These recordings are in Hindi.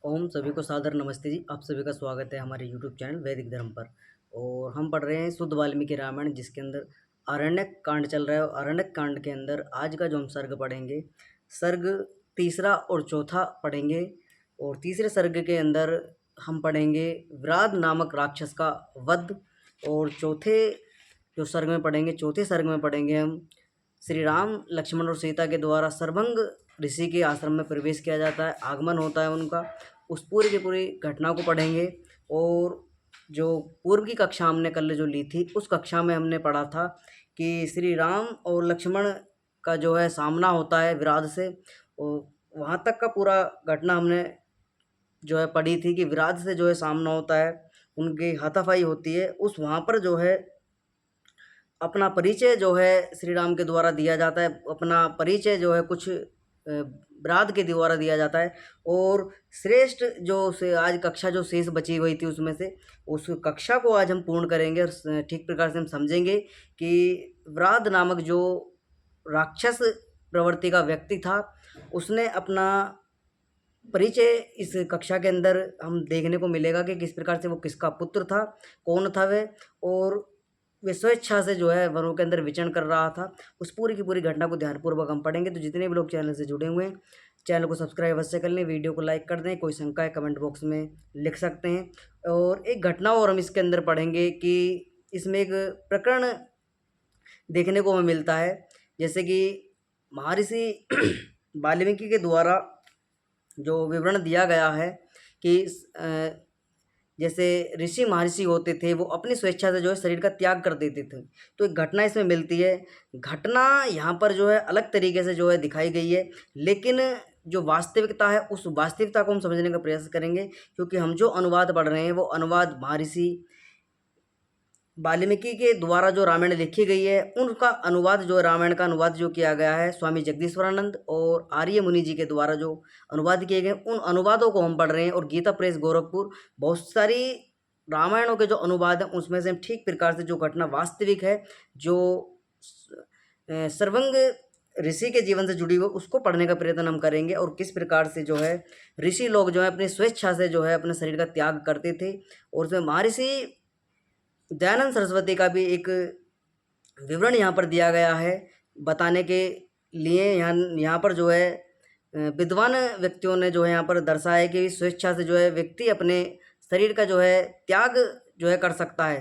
ओम सभी को सादर नमस्ते जी। आप सभी का स्वागत है हमारे यूट्यूब चैनल वैदिक धर्म पर। और हम पढ़ रहे हैं शुद्ध वाल्मीकि रामायण, जिसके अंदर आरण्यक कांड चल रहा है। और आरण्यक कांड के अंदर आज का जो हम सर्ग पढ़ेंगे, सर्ग तीसरा और चौथा पढ़ेंगे। और तीसरे सर्ग के अंदर हम पढ़ेंगे विराध नामक राक्षस का वध। और चौथे जो सर्ग में पढ़ेंगे, चौथे सर्ग में पढ़ेंगे हम श्री राम, लक्ष्मण और सीता के द्वारा सर्वंग ऋषि के आश्रम में प्रवेश किया जाता है, आगमन होता है उनका। उस पूरी की पूरी घटना को पढ़ेंगे। और जो पूर्व की कक्षा हमने कल जो ली थी, उस कक्षा में हमने पढ़ा था कि श्री राम और लक्ष्मण का जो है सामना होता है विराध से। और वहाँ तक का पूरा घटना हमने जो है पढ़ी थी कि विराध से जो है सामना होता है, उनकी हाथापाई होती है। उस वहाँ पर जो है अपना परिचय जो है श्री राम के द्वारा दिया जाता है। अपना परिचय जो है कुछ ब्राद के द्वारा दिया जाता है। और श्रेष्ठ जो से आज कक्षा जो शेष बची हुई थी, उसमें से उस कक्षा को आज हम पूर्ण करेंगे। और ठीक प्रकार से हम समझेंगे कि ब्राद नामक जो राक्षस प्रवृत्ति का व्यक्ति था, उसने अपना परिचय इस कक्षा के अंदर हम देखने को मिलेगा कि किस प्रकार से वो किसका पुत्र था, कौन था वह, और वे स्वेच्छा से जो है वनों के अंदर विचरण कर रहा था। उस पूरी की पूरी घटना को ध्यानपूर्वक हम पढ़ेंगे। तो जितने भी लोग चैनल से जुड़े हुए हैं, चैनल को सब्सक्राइब अवश्य कर लें, वीडियो को लाइक कर दें। कोई शंका है कमेंट बॉक्स में लिख सकते हैं। और एक घटना और हम इसके अंदर पढ़ेंगे कि इसमें एक प्रकरण देखने को हमें मिलता है, जैसे कि महर्षि वाल्मीकि के द्वारा जो विवरण दिया गया है कि जैसे ऋषि महर्षि होते थे, वो अपनी स्वेच्छा से जो है शरीर का त्याग कर देते थे। तो एक घटना इसमें मिलती है। घटना यहाँ पर जो है अलग तरीके से जो है दिखाई गई है, लेकिन जो वास्तविकता है उस वास्तविकता को हम समझने का प्रयास करेंगे, क्योंकि हम जो अनुवाद पढ़ रहे हैं वो अनुवाद महर्षि वाल्मीकि के द्वारा जो रामायण लिखी गई है, उनका अनुवाद जो रामायण का अनुवाद जो किया गया है स्वामी जगदीश्वरानंद और आर्य मुनि जी के द्वारा जो अनुवाद किए गए, उन अनुवादों को हम पढ़ रहे हैं। और गीता प्रेस गोरखपुर बहुत सारी रामायणों के जो अनुवाद हैं, उसमें से हम ठीक प्रकार से जो घटना वास्तविक है, जो सर्वंग ऋषि के जीवन से जुड़ी हुई, उसको पढ़ने का प्रयत्न हम करेंगे। और किस प्रकार से जो है ऋषि लोग जो है अपनी स्वेच्छा से जो है अपने शरीर का त्याग करते थे। और उसमें महर्षि दयानंद सरस्वती का भी एक विवरण यहाँ पर दिया गया है, बताने के लिए। यहाँ पर जो है विद्वान व्यक्तियों ने जो है यहाँ पर दर्शाया है कि स्वेच्छा से जो है व्यक्ति अपने शरीर का जो है त्याग जो है कर सकता है।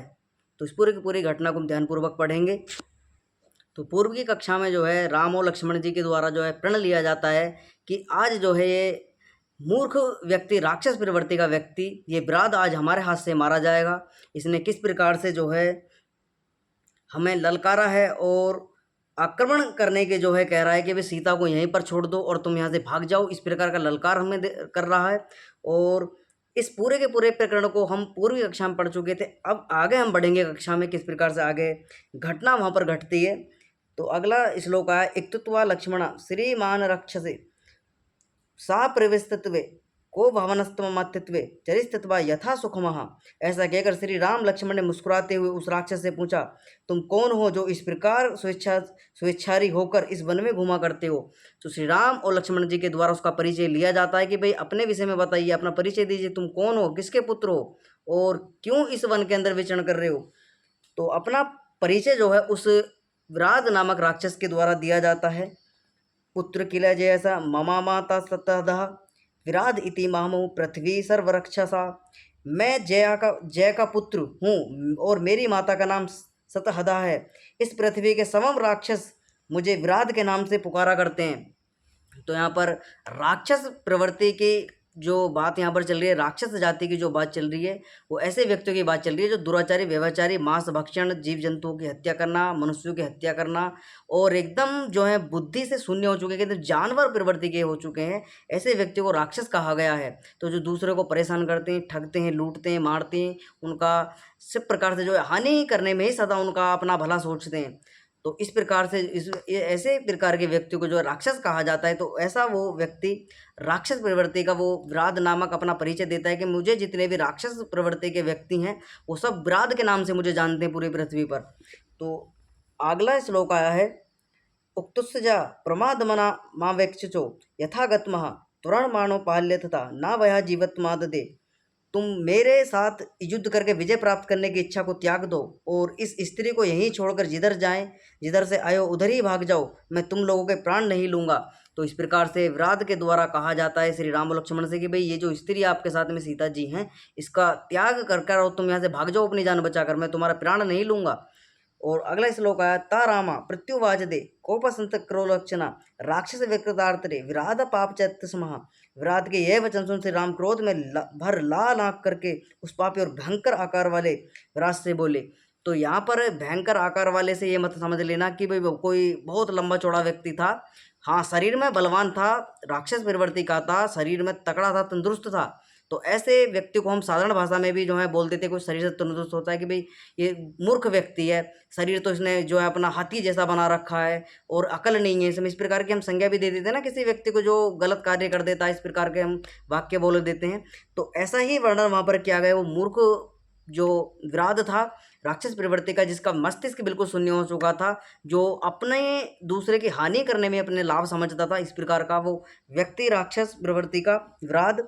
तो इस पूरी की पूरी घटना को हम ध्यानपूर्वक पढ़ेंगे। तो पूर्व की कक्षा में जो है राम और लक्ष्मण जी के द्वारा जो है प्रण लिया जाता है कि आज जो है ये मूर्ख व्यक्ति, राक्षस प्रवृत्ति का व्यक्ति, ये विराध आज हमारे हाथ से मारा जाएगा। इसने किस प्रकार से जो है हमें ललकारा है और आक्रमण करने के जो है कह रहा है कि भाई सीता को यहीं पर छोड़ दो और तुम यहाँ से भाग जाओ, इस प्रकार का ललकार हमें कर रहा है। और इस पूरे के पूरे प्रकरण को हम पूर्वी कक्षा में पढ़ चुके थे। अब आगे हम बढ़ेंगे कक्षा में, किस प्रकार से आगे घटना वहाँ पर घटती है। तो अगला श्लोक है, इक्तुत्वा लक्ष्मण श्रीमान रक्षसे सा प्रविष्टत्वे को भवनस्तमत्वे चरिस्तत्वा यथा सुखमः। ऐसा कहकर श्री राम लक्ष्मण ने मुस्कुराते हुए उस राक्षस से पूछा, तुम कौन हो जो इस प्रकार स्वेच्छारी होकर इस वन में घुमा करते हो। तो श्री राम और लक्ष्मण जी के द्वारा उसका परिचय लिया जाता है कि भाई अपने विषय में बताइए, अपना परिचय दीजिए, तुम कौन हो, किसके पुत्र हो और क्यों इस वन के अंदर विचरण कर रहे हो। तो अपना परिचय जो है उस विराध नामक राक्षस के द्वारा दिया जाता है। पुत्र किल जयसा ममा माता सतः विराध इति मामो पृथ्वी सर्वरक्षसा। मैं जय का पुत्र हूँ और मेरी माता का नाम सतहदा है। इस पृथ्वी के समम राक्षस मुझे विराध के नाम से पुकारा करते हैं। तो यहाँ पर राक्षस प्रवृत्ति की जो बात यहाँ पर चल रही है, राक्षस जाति की जो बात चल रही है, वो ऐसे व्यक्तियों की बात चल रही है जो दुराचारी, व्यभिचारी, मांस भक्षण, जीव जंतुओं की हत्या करना, मनुष्यों की हत्या करना और एकदम जो है बुद्धि से शून्य हो चुके हैं, एकदम जानवर प्रवृत्ति के हो चुके हैं। ऐसे व्यक्तियों को राक्षस कहा गया है। तो जो दूसरे को परेशान करते हैं, ठगते हैं, लूटते हैं, मारते हैं, उनका सब प्रकार से जो है हानि करने में ही सदा उनका अपना भला सोचते हैं। तो इस प्रकार से ऐसे प्रकार के व्यक्ति को जो राक्षस कहा जाता है। तो ऐसा वो व्यक्ति राक्षस प्रवृत्ति का वो विराध नामक अपना परिचय देता है कि मुझे जितने भी राक्षस प्रवृत्ति के व्यक्ति हैं वो सब विराध के नाम से मुझे जानते हैं पूरी पृथ्वी पर। तो अगला श्लोक आया है, उक्तुस्सजा प्रमादमना मावेक्षचो यथागतमः तुरण मानो पाल्य तथा ना वह जीवत माद दे। तुम मेरे साथ युद्ध करके विजय प्राप्त करने की इच्छा को त्याग दो और इस स्त्री को यहीं छोड़कर जिधर जाएं, जिधर से आयो उधर ही भाग जाओ, मैं तुम लोगों के प्राण नहीं लूंगा। तो इस प्रकार से विराट के द्वारा कहा जाता है श्री राम और लक्ष्मण से कि भाई ये जो स्त्री आपके साथ में सीता जी हैं, इसका त्याग कर कर और तुम यहाँ से भाग जाओ अपनी जान बचाकर, मैं तुम्हारा प्राण नहीं लूंगा। और अगला श्लोक आया, ता रामा प्रत्युवाच दे कोपसंत क्रोलक्षणा राक्षस विकृतार्तरे विराध पाप चैत्य समहा। विराट के यह वचन सुन श्री राम क्रोध में भर लाल आंख करके उस पापी और भयंकर आकार वाले विराट से बोले। तो यहाँ पर भयंकर आकार वाले से ये मत समझ लेना कि भाई वो कोई बहुत लंबा चौड़ा व्यक्ति था। हाँ, शरीर में बलवान था, राक्षस प्रवृत्ति का था, शरीर में तकड़ा था, तंदुरुस्त था। तो ऐसे व्यक्ति को हम साधारण भाषा में भी जो है बोल देते, कोई शरीर से तंदुरुस्त होता है कि भाई ये मूर्ख व्यक्ति है, शरीर तो इसने जो है अपना हाथी जैसा बना रखा है और अकल नहीं है। इसमें इस प्रकार की हम संज्ञा भी दे देते हैं ना किसी व्यक्ति को जो गलत कार्य कर देता है, इस प्रकार के हम वाक्य बोल देते हैं। तो ऐसा ही वर्णन वहाँ पर किया गया। वो मूर्ख जो विराध था, राक्षस प्रवृत्ति का, जिसका मस्तिष्क बिल्कुल शून्य हो चुका था, जो अपने दूसरे की हानि करने में अपने लाभ समझता था, इस प्रकार का वो व्यक्ति राक्षस प्रवृत्ति का विराध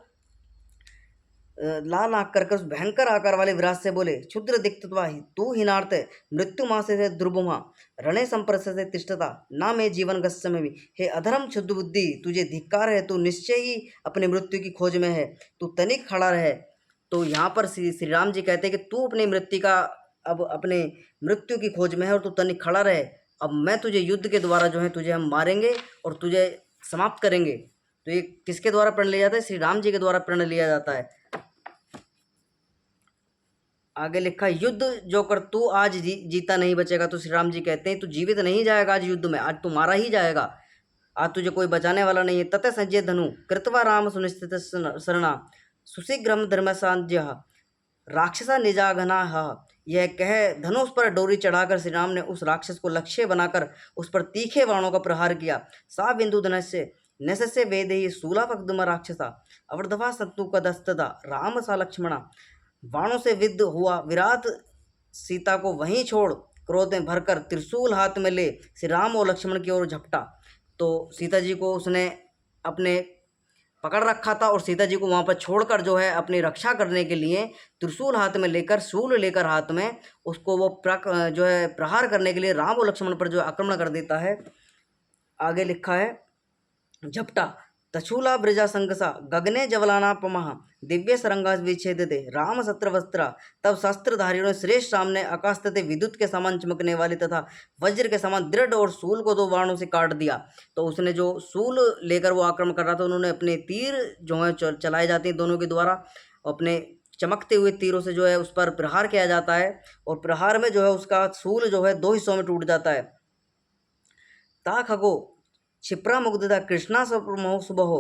लाल आंख कर उस भयंकर आकार वाले विराट से बोले, क्षुद्र दिक्तत्वा ही तू हीनार्थ मृत्यु मासे से ध्रुवमा रणे संप्रस से तिष्ठता ना मैं जीवन गस्सम भी। हे अधर्म क्षुद्ध बुद्धि, तुझे धिक्कार है, तू निश्चय ही अपनी मृत्यु की खोज में है, तू तनिक खड़ा रहे। तो यहाँ पर श्री राम जी कहते हैं कि तू अपनी मृत्यु का अब अपने मृत्यु की खोज में है और तू तनिक खड़ा रहे। अब मैं तुझे युद्ध के द्वारा जो है तुझे हम मारेंगे और तुझे समाप्त करेंगे। तो ये किसके द्वारा प्रण लिया जाता है? श्री राम जी के द्वारा प्रण लिया जाता है। आगे लिखा, युद्ध जो कर तू आज जीता नहीं बचेगा। तो श्री राम जी कहते हैं तू जीवित नहीं जाएगा आज युद्ध में, आज तू मारा ही जाएगा, आज तुझे कोई बचाने वाला नहीं है। तत संजय धनु कृतवा राम सुनिश्चित शरणा सुशीघ्रम धर्म सांध्य राक्षसा निजाघना। यह कह धनुष पर डोरी चढ़ाकर श्री राम ने उस राक्षस को लक्ष्य बनाकर उस पर तीखे बाणों का प्रहार किया। सा बिंदु धनस्य नस्य वेदे शूला पकदम राक्षसा अवर्धवा सत्तु कदस्तदा राम सा लक्ष्मणा। बाणों से विद्ध हुआ विराट सीता को वहीं छोड़ क्रोध में भरकर त्रिशूल हाथ में ले श्री राम और लक्ष्मण की ओर झपटा। तो सीता जी को उसने अपने पकड़ रखा था और सीता जी को वहाँ पर छोड़कर जो है अपनी रक्षा करने के लिए त्रिशूल हाथ में लेकर, शूल लेकर हाथ में, उसको वो जो है प्रहार करने के लिए राम और लक्ष्मण पर जो आक्रमण कर देता है। आगे लिखा है, झपटा तछूला ब्रजा संगसा गगने जवलानापमः दिव्य सरंगा विच्छेद दे राम सत्र वस्त्रा। तब शस्त्रधारियों ने श्रेष्ठ राम ने आकाश तथे विद्युत के समान चमकने वाले तथा वज्र के समान दृढ़ और शूल को दो बाणों से काट दिया। तो उसने जो शूल लेकर वो आक्रमण कर रहा था, उन्होंने अपने तीर जो है चलाए जाते हैं दोनों के द्वारा, अपने चमकते हुए तीरों से जो है उस पर प्रहार किया जाता है और प्रहार में जो है उसका शूल जो है 2 हिस्सों में टूट जाता है। ता खगो क्षिप्रा मुग्धता कृष्णा सुबहो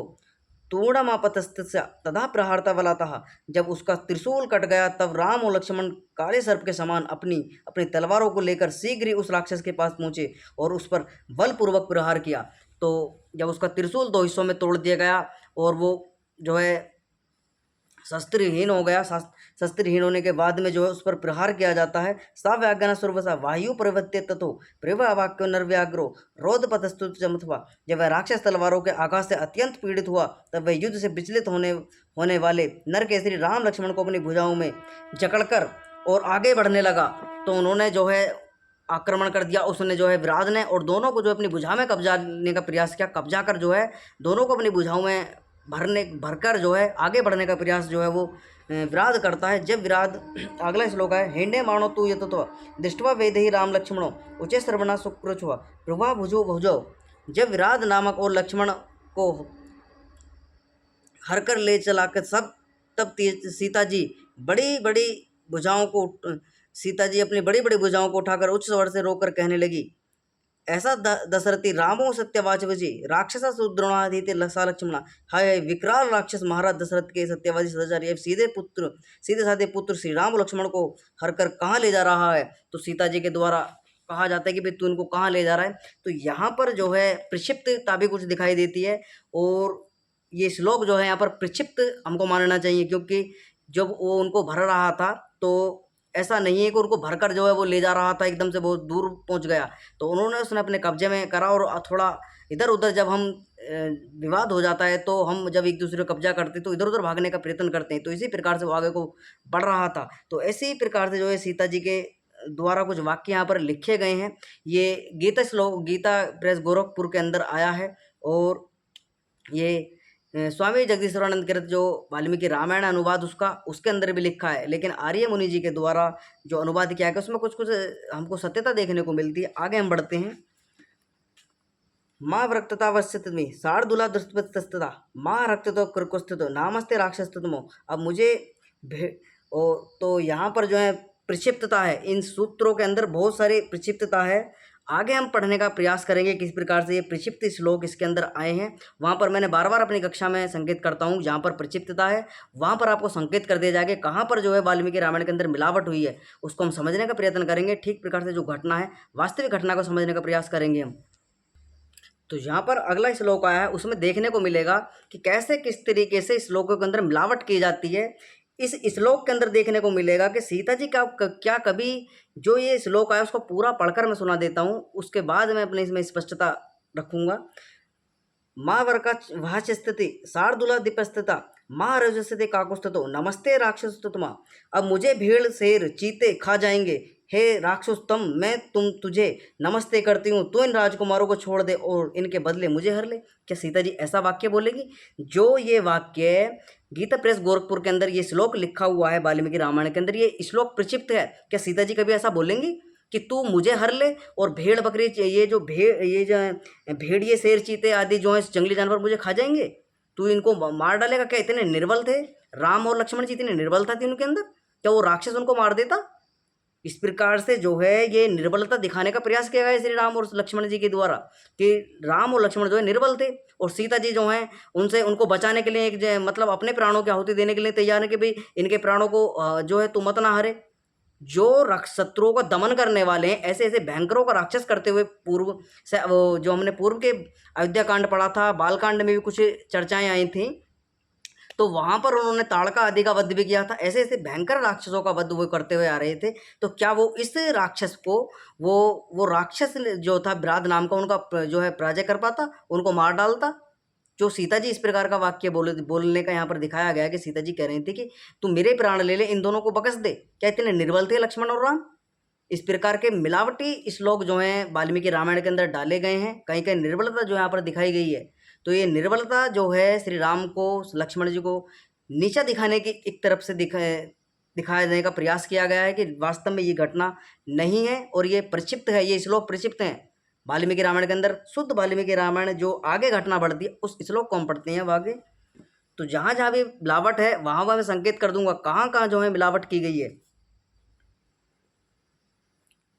तूणमापतस्तस्य तथा प्रहारता बलातः। जब उसका त्रिशूल कट गया तब राम और लक्ष्मण काले सर्प के समान अपनी अपनी तलवारों को लेकर शीघ्र ही उस राक्षस के पास पहुँचे और उस पर बलपूर्वक प्रहार किया। तो जब उसका त्रिशूल 2 हिस्सों में तोड़ दिया गया और वो जो है शस्त्रहीन हो गया, शस्त्रहीन होने के बाद में जो है उस पर प्रहार किया जाता है। सा व्याज्ञा सर्वसा वायु प्रवृत्ति तथो प्रवाक्यो नरव्याग्रो रोध पथस्तु चमथवा। जब वह राक्षस तलवारों के आघात से अत्यंत पीड़ित हुआ तब वह युद्ध से विचलित होने वाले नरकेसरी राम लक्ष्मण को अपनी भुजाओं में जकड़कर और आगे बढ़ने लगा। तो उन्होंने जो है आक्रमण कर दिया, उसने जो है विराट ने, और दोनों को जो अपनी भुजा में कब्जा लेने का प्रयास किया। कब्जा कर जो है दोनों को अपनी भुजाओं में भरकर जो है आगे बढ़ने का प्रयास जो है वो विराट करता है। जब विराट, अगला श्लोक है, हेंडे माणो तू यतत्व दृष्टवा वेद ही राम लक्ष्मणो उचे सर्वना सुकृच्छुआ प्रभा भुजो भुजो। जब विराट नामक और लक्ष्मण को हर कर ले चला कर तब सीता जी अपनी बड़ी बड़ी भुजाओं को उठाकर उच्च स्वर से रोकर कहने लगी, ऐसा दशरथी रामो सत्यवाच विजय राक्षसा सुद्रोणाधीते लसा लक्ष्मणा। हाय विकराल राक्षस महाराज दशरथ के सत्यवादी सदाचारी सीधे साधे पुत्र श्री राम लक्ष्मण को हर कर कहाँ ले जा रहा है। तो सीता जी के द्वारा कहा जाता है कि भाई तू इनको कहाँ ले जा रहा है। तो यहाँ पर जो है प्रक्षिप्तता भी कुछ दिखाई देती है और ये श्लोक जो है यहाँ पर प्रक्षिप्त हमको मानना चाहिए, क्योंकि जब वो उनको भर रहा था तो ऐसा नहीं है कि उनको भरकर जो है वो ले जा रहा था, एकदम से बहुत दूर पहुंच गया। तो उसने अपने कब्जे में करा और थोड़ा इधर उधर जब हम विवाद हो जाता है तो हम जब एक दूसरे को कब्जा करते हैं तो इधर उधर भागने का प्रयत्न करते हैं। तो इसी प्रकार से वो आगे को बढ़ रहा था। तो ऐसे ही प्रकार से जो है सीता जी के द्वारा कुछ वाक्य यहाँ पर लिखे गए हैं। ये गीता प्रेस गोरखपुर के अंदर आया है। और ये स्वामी जगदीश्वरानंद कृत जो वाल्मीकि रामायण अनुवाद उसके अंदर भी लिखा है। लेकिन आर्य मुनि जी के द्वारा जो अनुवाद किया गया उसमें कुछ कुछ हमको सत्यता देखने को मिलती है। आगे हम बढ़ते हैं। माँ वृक्ततावस्थितमी शार्दूला दुष्टता माँ रक्ततो कृकुस्थितो नामस्ते राक्षसतमो। अब मुझे तो यहाँ पर जो है प्रक्षिप्तता है, इन सूत्रों के अंदर बहुत सारी प्रक्षिप्तता है। आगे हम पढ़ने का प्रयास करेंगे किस प्रकार से ये प्रक्षिप्त श्लोक इसके अंदर आए हैं। वहाँ पर मैंने बार बार अपनी कक्षा में संकेत करता हूँ, जहाँ पर प्रक्षिप्तता है वहाँ पर आपको संकेत कर दिया जाएगा कहाँ पर जो है वाल्मीकि रामायण के अंदर मिलावट हुई है, उसको हम समझने का प्रयत्न करेंगे। ठीक प्रकार से जो घटना है वास्तविक घटना को समझने का प्रयास करेंगे हम। तो यहाँ पर अगला श्लोक आया है, उसमें देखने को मिलेगा कि कैसे किस तरीके से श्लोकों के अंदर मिलावट की जाती है। इस श्लोक के अंदर देखने को मिलेगा कि सीता जी का क्या कभी जो ये श्लोक आया उसको पूरा पढ़कर मैं सुना देता हूँ, उसके बाद मैं अपने इसमें स्पष्टता रखूँगा। माँ वर्का भाष्यस्थिति शार्दूला दीपस्थिता माँ रजस्थिति काकुस्थितो नमस्ते राक्षसोत्तमा। अब मुझे भीड़ शेर चीते खा जाएंगे, हे राक्षसोत्तम मैं तुझे नमस्ते करती हूँ, तो इन राजकुमारों को छोड़ दे और इनके बदले मुझे हर ले। क्या सीता जी ऐसा वाक्य बोलेगी? जो ये वाक्य गीता प्रेस गोरखपुर के अंदर ये श्लोक लिखा हुआ है वाल्मीकि रामायण के अंदर, ये श्लोक प्रक्षिप्त है। क्या सीता जी कभी ऐसा बोलेंगी कि तू मुझे हर ले और भेड़ बकरी ये जो भेड़ ये शेर चीते आदि जो है जंगली जानवर मुझे खा जाएंगे, तू इनको मार डालेगा? क्या इतने निर्बल थे राम और लक्ष्मण जी? इतनी निर्बलता थी उनके अंदर? क्या वो राक्षस उनको मार देता? इस प्रकार से जो है ये निर्बलता दिखाने का प्रयास किया गया श्री राम और लक्ष्मण जी के द्वारा कि राम और लक्ष्मण जो है निर्बल थे और सीता जी जो हैं उनको बचाने के लिए मतलब अपने प्राणों की आहुति देने के लिए तैयार है कि भाई इनके प्राणों को जो है तू मत ना हरे। जो शत्रुओं का दमन करने वाले हैं, ऐसे ऐसे भयंकरों का राक्षस करते हुए पूर्व से जो हमने पूर्व के अयोध्या कांड पढ़ा था, बाल कांड में भी कुछ चर्चाएं आई थी, तो वहाँ पर उन्होंने ताड़का आदि का वध भी किया था। ऐसे ऐसे भयंकर राक्षसों का वध वो करते हुए आ रहे थे। तो क्या वो इस राक्षस को वो राक्षस जो था विराट नाम का उनका जो है पराजय कर पाता, उनको मार डालता? जो सीता जी इस प्रकार का वाक्य बोलने का यहाँ पर दिखाया गया कि सीता जी कह रही थी कि तू मेरे प्राण ले ले, इन दोनों को बकस दे। क्या इतने निर्बल थे लक्ष्मण और राम? इस प्रकार के मिलावटी श्लोक जो हैं वाल्मीकि रामायण के अंदर डाले गए हैं। कहीं कहीं निर्बलता जो यहाँ पर दिखाई गई है। तो ये निर्बलता जो है श्री राम को, लक्ष्मण जी को नीचा दिखाने की एक तरफ से दिखाया जाने का प्रयास किया गया है कि वास्तव में ये घटना नहीं है और ये प्रक्षिप्त है, ये श्लोक प्रक्षिप्त हैं वाल्मीकि रामायण के अंदर। शुद्ध वाल्मीकि रामायण जो आगे घटना बढ़ती है उस श्लोक को हम पढ़ते हैं आगे। तो जहाँ जहाँ भी मिलावट है वहाँ वहाँ मैं संकेत कर दूंगा कहाँ कहाँ जो है मिलावट की गई है।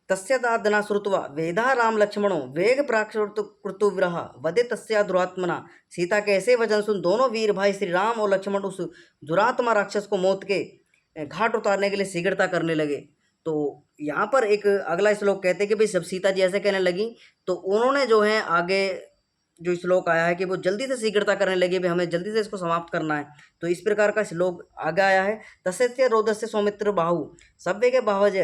तस्य दादना श्रुत्वा वेदा राम लक्ष्मणों वेग प्राकृतुविरह वदे तस्या दुरात्मना। सीता के ऐसे वचन सुन दोनों वीर भाई श्री राम और लक्ष्मण उस दुरात्मा राक्षस को मौत के घाट उतारने के लिए शीघ्रता करने लगे। तो यहाँ पर एक अगला श्लोक कहते हैं कि भाई जब सीता जी ऐसे कहने लगी तो उन्होंने जो है आगे जो श्लोक आया है कि वो जल्दी से शीघ्रता करने लगे, भाई हमें जल्दी से इसको समाप्त करना है। तो इस प्रकार का श्लोक आगे आया है। तस्य रोदस्य सौमित्र बाहु सव्य के बाहज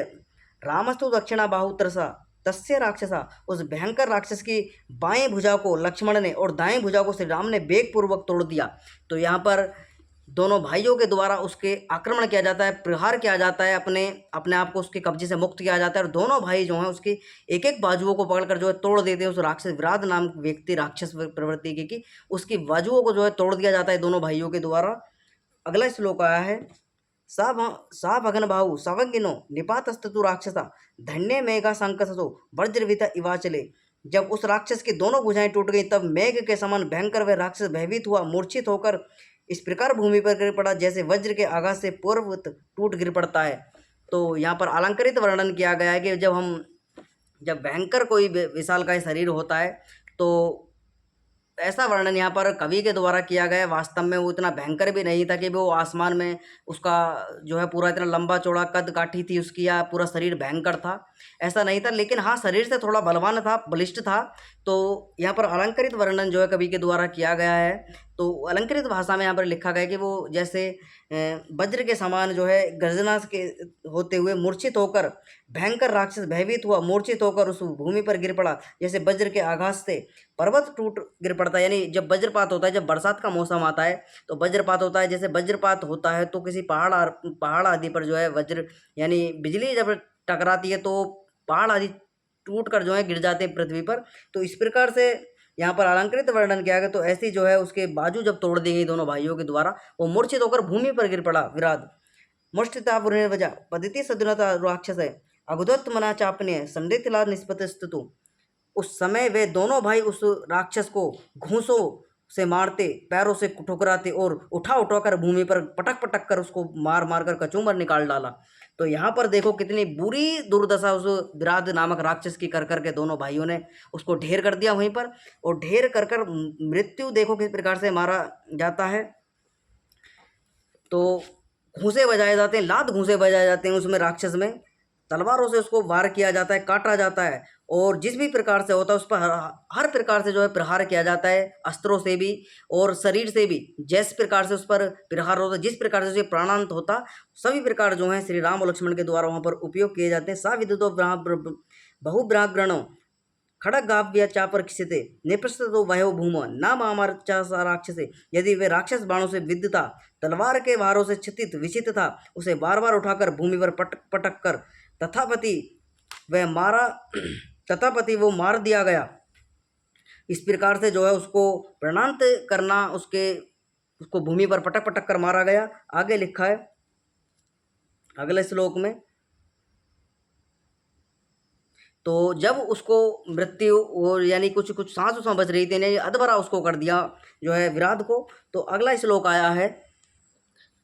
रामस्तु दक्षिणा बाहु तरसा तस्य राक्षसा। उस भयंकर राक्षस की बाएं भुजा को लक्ष्मण ने और दाएं भुजा को श्री राम ने वेग पूर्वक तोड़ दिया। तो यहाँ पर दोनों भाइयों के द्वारा उसके आक्रमण किया जाता है, प्रहार किया जाता है, अपने आप को उसके कब्जे से मुक्त किया जाता है और दोनों भाई जो हैं उसकी एक एक बाजुओं को पकड़कर जो है तोड़ देते हैं। उस राक्षस विराट नाम व्यक्ति राक्षस प्रवृत्ति की उसकी बाजुओं को जो है तोड़ दिया जाता है दोनों भाइयों के द्वारा। अगला श्लोक आया है सा भगन बाहु सवज्ञिनो निपातस्तु राक्षसा धन्य मेघा संकसो वज्रविता इवाचले। जब उस राक्षस की दोनों भुजाएं टूट गई तब मेघ के समान भयंकर वह राक्षस भयभीत हुआ, मूर्छित होकर इस प्रकार भूमि पर गिर पड़ा जैसे वज्र के आघात से पूर्ववत टूट गिर पड़ता है। तो यहाँ पर अलंकृत वर्णन किया गया है कि जब भयंकर कोई विशालकाय शरीर होता है तो ऐसा वर्णन यहाँ पर कवि के द्वारा किया गया है। वास्तव में वो इतना भयंकर भी नहीं था कि वो आसमान में उसका जो है पूरा इतना लंबा चौड़ा कद काठी थी उसकी या पूरा शरीर भयंकर था, ऐसा नहीं था। लेकिन हाँ शरीर से थोड़ा बलवान था, बलिष्ठ था। तो यहाँ पर अलंकृत वर्णन जो है कवि के द्वारा किया गया है। तो अलंकृत भाषा में यहाँ पर लिखा गया कि वो जैसे वज्र के समान जो है गर्जना के होते हुए मूर्छित होकर, भयंकर राक्षस भयभीत हुआ, मूर्छित होकर उस भूमि पर गिर पड़ा। जैसे वज्र के आघात से पर्वत टूट गिर पड़ता है, यानी जब वज्रपात होता है, जब बरसात का मौसम आता है तो वज्रपात होता है। जैसे वज्रपात होता है तो किसी पहाड़ आदि पर जो है वज्र यानी बिजली जब टकराती है तो पहाड़ आदि टूट कर जो है गिर जाते हैं पृथ्वी पर। तो इस प्रकार से यहाँ पर अलंकृत वर्णन किया गया। तो ऐसी जो है उसके बाजू जब तोड़ दी गई दोनों भाइयों के द्वारा, वो मूर्छित होकर भूमि पर गिर पड़ा विराट। मुष्टिता पुनर्वजा पदिति सदुनता राक्षस है अघुदत्त मना चापने संडितला निष्पत स्तुतु। उस समय वे दोनों भाई उस राक्षस को घूंसों से मारते, पैरों से ठुकराते और उठा उठाकर भूमि पर पटक पटक कर उसको मार मार कर कचूमर निकाल डाला। तो यहाँ पर देखो कितनी बुरी दुर्दशा उस विराट नामक राक्षस की कर कर के दोनों भाइयों ने उसको ढेर कर दिया वहीं पर। और ढेर कर कर मृत्यु देखो किस प्रकार से मारा जाता है। तो घूंसे बजाए जाते हैं, लात घूंसे बजाए जाते हैं उसमें राक्षस में, तलवारों से उसको वार किया जाता है, काटा जाता है। और जिस भी प्रकार से होता है उस पर हर प्रकार से जो है प्रहार किया जाता है, अस्त्रों से भी और शरीर से भी। जिस प्रकार से उस पर प्रहार होता है, जिस प्रकार से उसे प्राणांत होता, सभी प्रकार जो है श्री राम और लक्ष्मण के द्वारा वहाँ पर उपयोग किए जाते हैं। सा विद्युतो बहुब्राह्मणों खड़गाव्य चापर क्षिते निपृष्टतो वयो भूम न मामर सा राक्षसे। यदि वे राक्षस बाणों से विद्यता, तलवार के वारों से क्षितित विचित था, उसे बार बार उठाकर भूमि पर पटक पटक कर तथापति वो मार दिया गया। इस प्रकार से जो है उसको प्रणांत करना, उसको भूमि पर पटक पटक कर मारा गया। आगे लिखा है अगले श्लोक में, तो जब उसको मृत्यु और यानी कुछ कुछ सांस उसमें बच रही थी, यानी अधमरा उसको कर दिया जो है विराट को। तो अगला श्लोक आया है,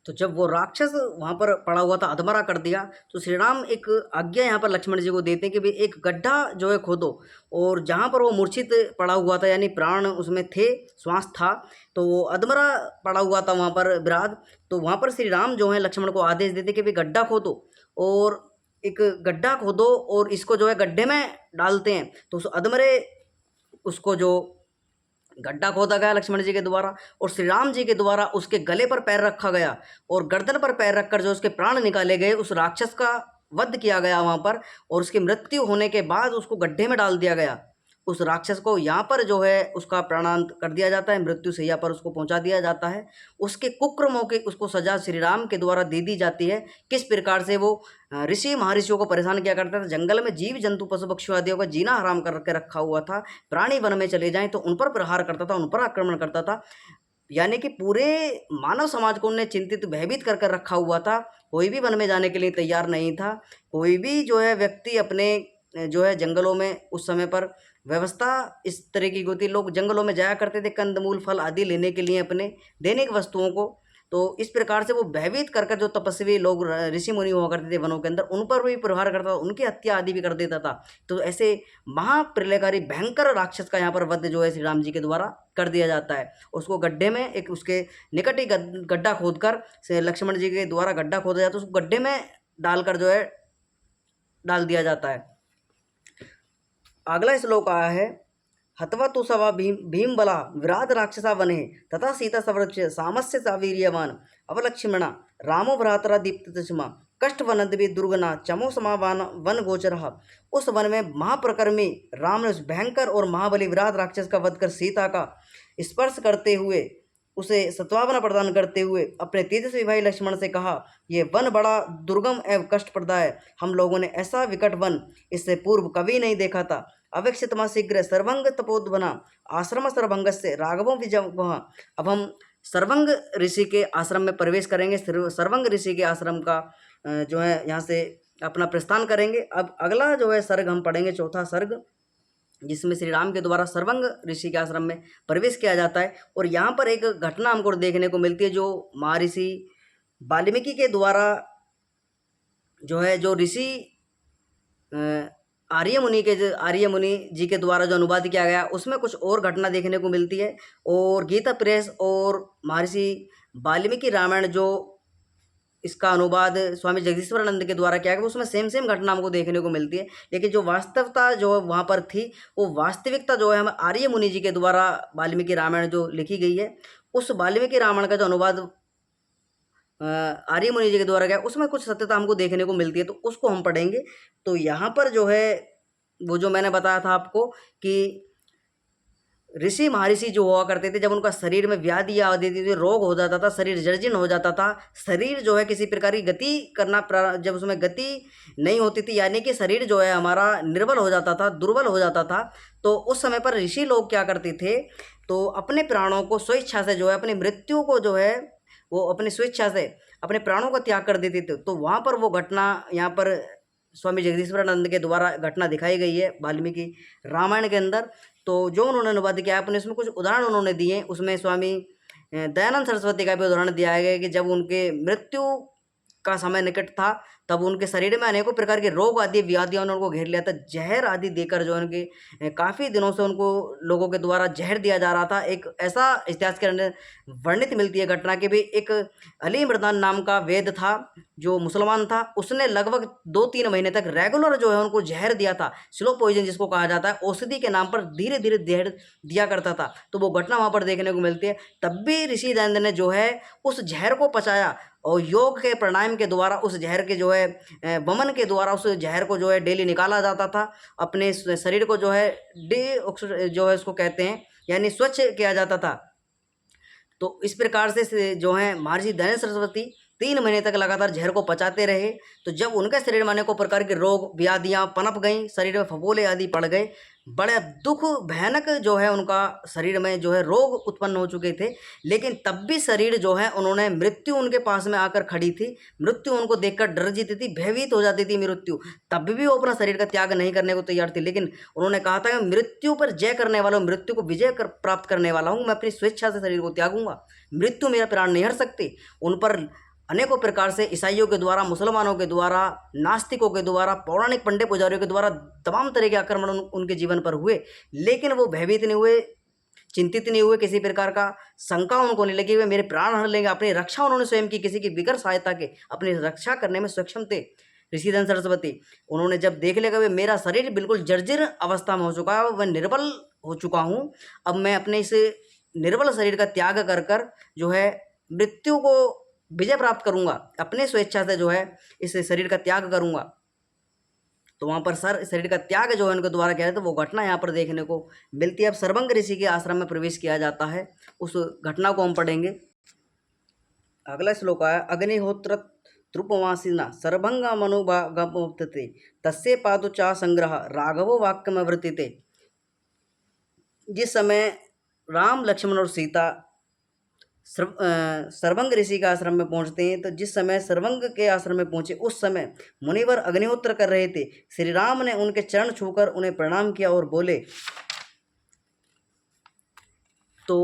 तो जब वो राक्षस वहाँ पर पड़ा हुआ था, अधमरा कर दिया, तो श्री राम एक आज्ञा यहाँ पर लक्ष्मण जी को देते हैं कि भाई एक गड्ढा जो है खोदो, और जहाँ पर वो मूर्छित पड़ा हुआ था यानी प्राण उसमें थे, श्वास था, तो वो अधमरा पड़ा हुआ था वहाँ पर विराट। तो वहाँ पर श्री राम जो है लक्ष्मण को आदेश देते कि भाई गड्ढा खोदो, और एक गड्ढा खोदो और इसको जो है गड्ढे में डालते हैं। तो उस अधमरे उसको जो गड्ढा खोदा गया लक्ष्मण जी के द्वारा, और श्री राम जी के द्वारा उसके गले पर पैर रखा गया और गर्दन पर पैर रखकर जो उसके प्राण निकाले गए, उस राक्षस का वध किया गया वहाँ पर। और उसकी मृत्यु होने के बाद उसको गड्ढे में डाल दिया गया, उस राक्षस को यहाँ पर जो है उसका प्राणांत कर दिया जाता है, मृत्यु सैया पर उसको पहुँचा दिया जाता है। उसके कुक्रमों की उसको सजा श्री राम के द्वारा दे दी जाती है। किस प्रकार से वो ऋषि महर्षियों को परेशान किया करता था, जंगल में जीव जंतु पशु पक्षियों आदियों का जीना हराम करके रखा हुआ था, प्राणी वन में चले जाएं तो उन पर प्रहार करता था, उन पर आक्रमण करता था, यानी कि पूरे मानव समाज को उन्हें चिंतित भयभीत कर कर रखा हुआ था। कोई भी वन में जाने के लिए तैयार नहीं था, कोई भी जो है व्यक्ति अपने जो है जंगलों में उस समय पर व्यवस्था इस तरह की होती, लोग जंगलों में जाया करते थे कंदमूल फल आदि लेने के लिए अपने दैनिक वस्तुओं को। तो इस प्रकार से वो भयभीत कर कर जो तपस्वी लोग ऋषि मुनि हुआ करते थे वनों के अंदर, उन पर भी प्रहार करता था, उनकी हत्या आदि भी कर देता था। तो ऐसे महाप्रलयकारी भयंकर राक्षस का यहाँ पर वध जो है श्री राम जी के द्वारा कर दिया जाता है। उसको गड्ढे में एक उसके निकट ही गड्ढा खोद कर लक्ष्मण जी के द्वारा गड्ढा खोदा जाता है, उसको गड्ढे में डालकर जो है डाल दिया जाता है। अगला श्लोक आया है, हत्वा तो सवा भीम बला विराट राक्षसा वने तथा सीता संवृक्ष सामस्य सावीर्यवान अवलक्ष्मणा रामो भ्रातरा दीप्तचमा कष्ट वनद्वि दुर्गना चमो समावान वन गोचरः। उस वन में महाप्रकर्मी राम ने उस भयंकर और महाबली विराट राक्षस का वध कर सीता का स्पर्श करते हुए, उसे सत्वावना प्रदान करते हुए अपने तेजस्वी भाई लक्ष्मण से कहा, ये वन बड़ा दुर्गम एवं कष्टप्रद है, हम लोगों ने ऐसा विकट वन इससे पूर्व कभी नहीं देखा था। अवेक्षितमा शीघ्र सर्वंग तपोद्वना आश्रम सर्वंग से राघवों विजय। अब हम सर्वंग ऋषि के आश्रम में प्रवेश करेंगे, सर्वंग ऋषि के आश्रम का जो है यहाँ से अपना प्रस्थान करेंगे। अब अगला जो है सर्ग हम पढ़ेंगे, चौथा सर्ग, जिसमें श्री राम के द्वारा सर्वंग ऋषि के आश्रम में प्रवेश किया जाता है। और यहाँ पर एक घटना हमको देखने को मिलती है, जो महर्षि वाल्मीकि के द्वारा जो है जो ऋषि आर्य मुनि जी के द्वारा जो अनुवाद किया गया, उसमें कुछ और घटना देखने को मिलती है। और गीता प्रेस और महर्षि वाल्मीकि रामायण जो इसका अनुवाद स्वामी जगदीश्वरानंद के द्वारा किया गया, उसमें सेम घटना हमको देखने को मिलती है। लेकिन जो वास्तवता जो वहाँ पर थी, वो वास्तविकता जो है हमें आर्य मुनि जी के द्वारा वाल्मीकि रामायण जो लिखी गई है, उस वाल्मीकि रामायण का जो अनुवाद आर्य मुनि जी के द्वारा गया, उसमें कुछ सत्यता हमको देखने को मिलती है, तो उसको हम पढ़ेंगे। तो यहाँ पर जो है वो जो मैंने बताया था आपको कि ऋषि महर्षि जो हुआ करते थे, जब उनका शरीर में व्याधि आ जाती थी, रोग हो जाता था, शरीर जर्जरीर्ण हो जाता था, शरीर जो है किसी प्रकार की गति करना जब उसमें गति नहीं होती थी, यानी कि शरीर जो है हमारा निर्बल हो जाता था, दुर्बल हो जाता था, तो उस समय पर ऋषि लोग क्या करते थे, तो अपने प्राणों को स्वेच्छा से जो है अपनी मृत्यु को जो है वो अपनी स्वेच्छा से अपने प्राणों का त्याग कर देते थे। तो वहाँ पर वो घटना यहाँ पर स्वामी जगदीश्वरानंद के द्वारा घटना दिखाई गई है वाल्मीकि रामायण के अंदर। तो जो उन्होंने अनुवाद किया अपने उसमें कुछ उदाहरण उन्होंने दिए। उसमें स्वामी दयानंद सरस्वती का भी उदाहरण दिया गया कि जब उनके मृत्यु का समय निकट था, तब उनके शरीर में अनेकों प्रकार के रोग आदि व्याधियों ने उनको घेर लिया था। जहर आदि देकर जो उनके काफ़ी दिनों से उनको लोगों के द्वारा जहर दिया जा रहा था। एक ऐसा इतिहास के अंदर वर्णित मिलती है घटना कि भी एक अली मर्दान नाम का वैद्य था, जो मुसलमान था, उसने लगभग 2-3 महीने तक रेगुलर जो है उनको जहर दिया था। स्लो पॉइजन जिसको कहा जाता है, औषधि के नाम पर धीरे धीरे जहर दिया करता था। तो वो घटना वहाँ पर देखने को मिलती है। तब भी ऋषि दयानंद ने जो है उस जहर को पचाया और योग के प्राणायाम के द्वारा उस जहर के जो है वमन के द्वारा उस जहर को जो है डेली निकाला जाता था। अपने शरीर को जो है जो है उसको कहते हैं, यानी स्वच्छ किया जाता था। तो इस प्रकार से जो है महर्षि दयानंद सरस्वती 3 महीने तक लगातार जहर को पचाते रहे। तो जब उनके शरीर में अनेकों प्रकार के रोग व्याधियाँ पनप गईं, शरीर में फफोले आदि पड़ गए, बड़े दुख भयानक जो है उनका शरीर में जो है रोग उत्पन्न हो चुके थे। लेकिन तब भी शरीर जो है उन्होंने मृत्यु उनके पास में आकर खड़ी थी, मृत्यु उनको देखकर डर जाती थी, भयभीत हो जाती थी मृत्यु, तब भी वो अपना शरीर का त्याग नहीं करने को तैयार थी। लेकिन उन्होंने कहा था कि मृत्यु पर जय करने वाला हूँ, मृत्यु को विजय प्राप्त करने वाला हूँ, मैं अपनी स्वेच्छा से शरीर को त्यागूंगा, मृत्यु मेरा प्राण नहीं हर सकती। उन पर अनेकों प्रकार से ईसाइयों के द्वारा, मुसलमानों के द्वारा, नास्तिकों के द्वारा, पौराणिक पंडित पुजारियों के द्वारा तमाम तरह के आक्रमण उनके जीवन पर हुए, लेकिन वो भयभीत नहीं हुए, चिंतित नहीं हुए, किसी प्रकार का शंका उनको नहीं लगी, वे मेरे प्राण हर लेंगे। अपनी रक्षा उन्होंने स्वयं की, किसी की बिगर सहायता के अपनी रक्षा करने में सक्षम थे ऋषि दयानंद सरस्वती। उन्होंने जब देख लिया कि मेरा शरीर बिल्कुल जर्जर अवस्था में हो चुका है, मैं निर्बल हो चुका हूँ, अब मैं अपने इस निर्बल शरीर का त्याग कर कर जो है मृत्यु को विजय प्राप्त करूंगा, अपने स्वेच्छा से जो है इस शरीर का त्याग करूंगा। तो वहाँ पर शरीर का त्याग जो है उनके द्वारा किया जाता है, तो वो घटना यहाँ पर देखने को मिलती है। अब सर्वंग ऋषि के आश्रम में प्रवेश किया जाता है, उस घटना को हम पढ़ेंगे। अगला श्लोक है, अग्निहोत्र त्रुपवासिना सर्वंग मनुभागते तस्य पादुचा संग्रह राघवो वाक्यमवृत्तिते। जिस समय राम, लक्ष्मण और सीता सर्वंग ऋषि के आश्रम में पहुंचते हैं, तो जिस समय सर्वंग के आश्रम में पहुंचे उस समय मुनिवर अग्निहोत्र कर रहे थे। श्री राम ने उनके चरण छूकर उन्हें प्रणाम किया और बोले। तो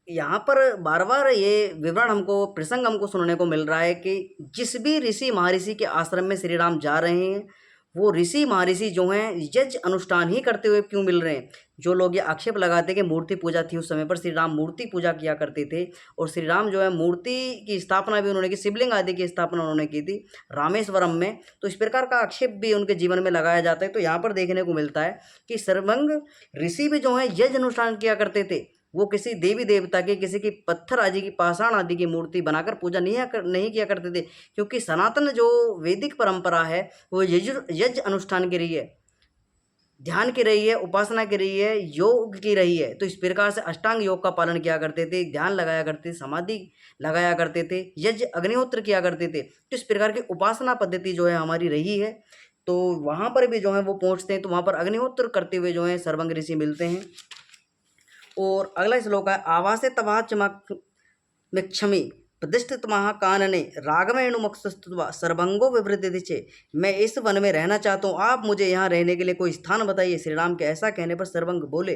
यहाँ पर बार बार ये विवरण हमको, प्रसंग हमको सुनने को मिल रहा है कि जिस भी ऋषि महर्षि के आश्रम में श्री राम जा रहे हैं, वो ऋषि महर्षि जो हैं यज्ञ अनुष्ठान ही करते हुए क्यों मिल रहे हैं। जो लोग ये आक्षेप लगाते हैं कि मूर्ति पूजा थी उस समय पर, श्री राम मूर्ति पूजा किया करते थे, और श्री राम जो है मूर्ति की स्थापना भी उन्होंने की, शिवलिंग आदि की स्थापना उन्होंने की थी रामेश्वरम में। तो इस प्रकार का आक्षेप भी उनके जीवन में लगाया जाता है। तो यहाँ पर देखने को मिलता है कि सर्वंग ऋषि भी जो है यज्ञ अनुष्ठान किया करते थे। वो किसी देवी देवता की, किसी की पत्थर आदि की, पाषाण आदि की मूर्ति बनाकर पूजा नहीं किया करते थे, क्योंकि सनातन जो वैदिक परंपरा है वो यज्ञ अनुष्ठान की रही है, ध्यान की रही है, उपासना की रही है, योग की रही है। तो इस प्रकार से अष्टांग योग का पालन किया करते थे, ध्यान लगाया करते थे, समाधि लगाया करते थे, यज्ञ अग्निहोत्र किया करते थे। तो इस प्रकार की उपासना पद्धति जो है हमारी रही है। तो वहाँ पर भी जो है वो पहुँचते हैं, तो वहाँ पर अग्निहोत्र करते हुए जो है सर्वंग ऋषि मिलते हैं। और अगला श्लोक है, आवासे तवाच मिक्षमी प्रतिष्ठित महाकानने रागवेणुमुखस्तुत्वा सर्वंगो विवृद्धि चे। मैं इस वन में रहना चाहता हूँ, आप मुझे यहाँ रहने के लिए कोई स्थान बताइए। श्री राम के ऐसा कहने पर सर्वंग बोले,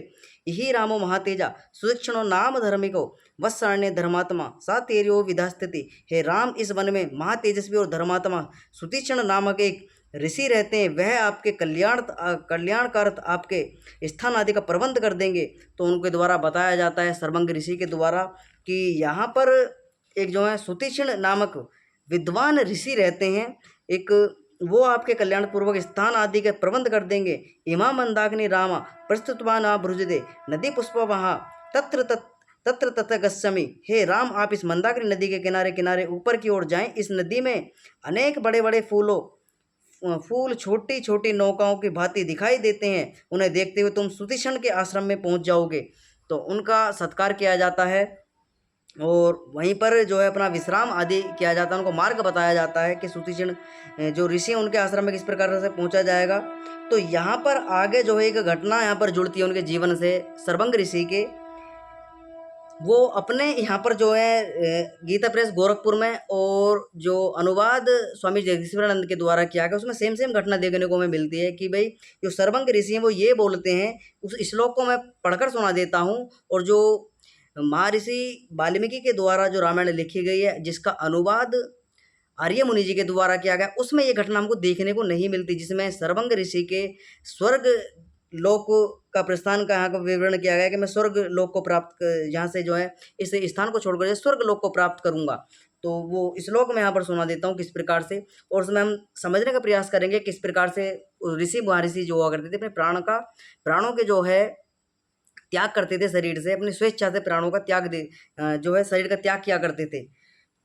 यही रामो महातेजा सुदीक्षणो नाम धर्मिको वत्सारण्य धर्मात्मा सा तेर्यो विधास्थिति। हे राम, इस वन में महातेजस्वी और धर्मात्मा सुतीक्षण नामक एक ऋषि रहते हैं, वह आपके कल्याणकारक आपके स्थान आदि का प्रबंध कर देंगे। तो उनके द्वारा बताया जाता है सर्वंग ऋषि के द्वारा कि यहाँ पर एक जो है सुतीक्षण नामक विद्वान ऋषि रहते हैं, एक वो आपके कल्याण पूर्वक स्थान आदि के प्रबंध कर देंगे। इमा मंदाग्नि रामा प्रस्तुतवान भ्रुजदे नदी पुष्प वहाँ तत्र तत् तत्र तत्र गच्छामि। हे राम, आप इस मंदाकिनी नदी के किनारे किनारे ऊपर की ओर जाएं। इस नदी में अनेक बड़े बड़े फूल छोटी छोटी नौकाओं की भांति दिखाई देते हैं। उन्हें देखते हुए तुम सुतीक्षण के आश्रम में पहुंच जाओगे। तो उनका सत्कार किया जाता है और वहीं पर जो है अपना विश्राम आदि किया जाता है। उनको मार्ग बताया जाता है कि सुतीक्षण जो ऋषि हैं उनके आश्रम में किस प्रकार से पहुंचा जाएगा। तो यहाँ पर आगे जो है एक घटना यहाँ पर जुड़ती है उनके जीवन से, सर्वंग ऋषि के। वो अपने यहाँ पर जो है गीता प्रेस गोरखपुर में, और जो अनुवाद स्वामी जगदीश्वरानंद के द्वारा किया गया उसमें सेम घटना देखने को हमें मिलती है कि भाई जो सर्वंग ऋषि हैं वो ये बोलते हैं। उस श्लोक को मैं पढ़कर सुना देता हूँ। और जो महर्षि वाल्मीकि के द्वारा जो रामायण लिखी गई है, जिसका अनुवाद आर्य मुनि जी के द्वारा किया गया, उसमें ये घटना हमको देखने को नहीं मिलती, जिसमें सर्वंग ऋषि के स्वर्ग लोक का प्रस्थान का यहाँ का विवरण किया गया है कि मैं स्वर्ग लोक को प्राप्त यहाँ से जो है इस स्थान को छोड़कर स्वर्ग लोक को प्राप्त करूँगा। तो वो श्लोक मैं यहाँ पर सुना देता हूँ किस प्रकार से, और उसमें हम समझने का प्रयास करेंगे किस प्रकार से ऋषि महर्षि जो हुआ करते थे अपने प्राणों के जो है त्याग करते थे शरीर से, अपनी स्वेच्छा से प्राणों का त्याग जो है शरीर का त्याग किया करते थे।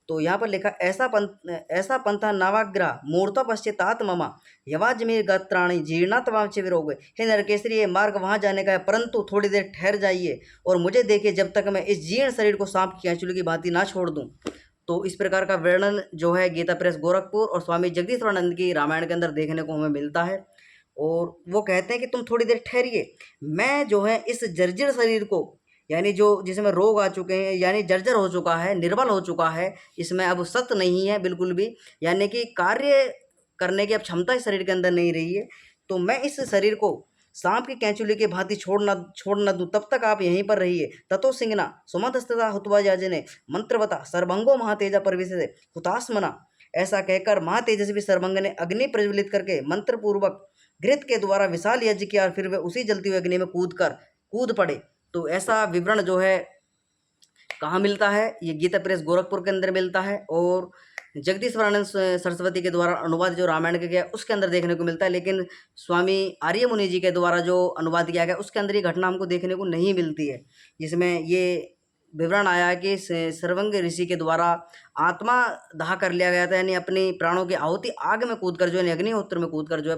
तो यहाँ पर लिखा, ऐसा पंथा नवाग्रह मूर्ता पश्चात ममा यवाजमेर गत्राणी जीर्णा तमाम चिविर हो गए। हे नरकेसरी, ये मार्ग वहाँ जाने का है, परंतु थोड़ी देर ठहर जाइए और मुझे देखिए जब तक मैं इस जीर्ण शरीर को सांप की कैंचुली की भांति ना छोड़ दूँ। तो इस प्रकार का वर्णन जो है गीता प्रेस गोरखपुर और स्वामी जगदीश्वरानंद की रामायण के अंदर देखने को हमें मिलता है। और वो कहते हैं कि तुम थोड़ी देर ठहरिए, मैं जो है इस जर्जर शरीर को, यानी जो जिसमें रोग आ चुके हैं, यानी जर्जर हो चुका है, निर्बल हो चुका है, इसमें अब सत्य नहीं है बिल्कुल भी, यानी कि कार्य करने की अब क्षमता इस शरीर के अंदर नहीं रही है। तो मैं इस शरीर को सांप की कैंचुली के भांति छोड़ न दूँ, तब तक आप यहीं पर रहिए। ततो सिंगना सुमंतस्तदा हुत्वा याजने मंत्रवता सर्वंगो महातेजा परविशे हुतास्मना। ऐसा कहकर महातेजस्वी सर्वंग ने अग्नि प्रज्वलित करके मंत्रपूर्वक घृत के द्वारा विशाल यज्ञ किया और फिर वे उसी जलती हुई अग्नि में कूद पड़े। तो ऐसा विवरण जो है कहाँ मिलता है, ये गीता प्रेस गोरखपुर के अंदर मिलता है, और जगदीश्वरानंद सरस्वती के द्वारा अनुवाद जो रामायण का गया उसके अंदर देखने को मिलता है। लेकिन स्वामी आर्य मुनि जी के द्वारा जो अनुवाद किया गया उसके अंदर ये घटना हमको देखने को नहीं मिलती है, जिसमें ये विवरण आया है कि सर्वंग ऋषि के द्वारा आत्मा दाह कर लिया गया था, यानी अपनी प्राणों की आहुति आग में कूदकर जो है अग्निहोत्र में कूदकर जो है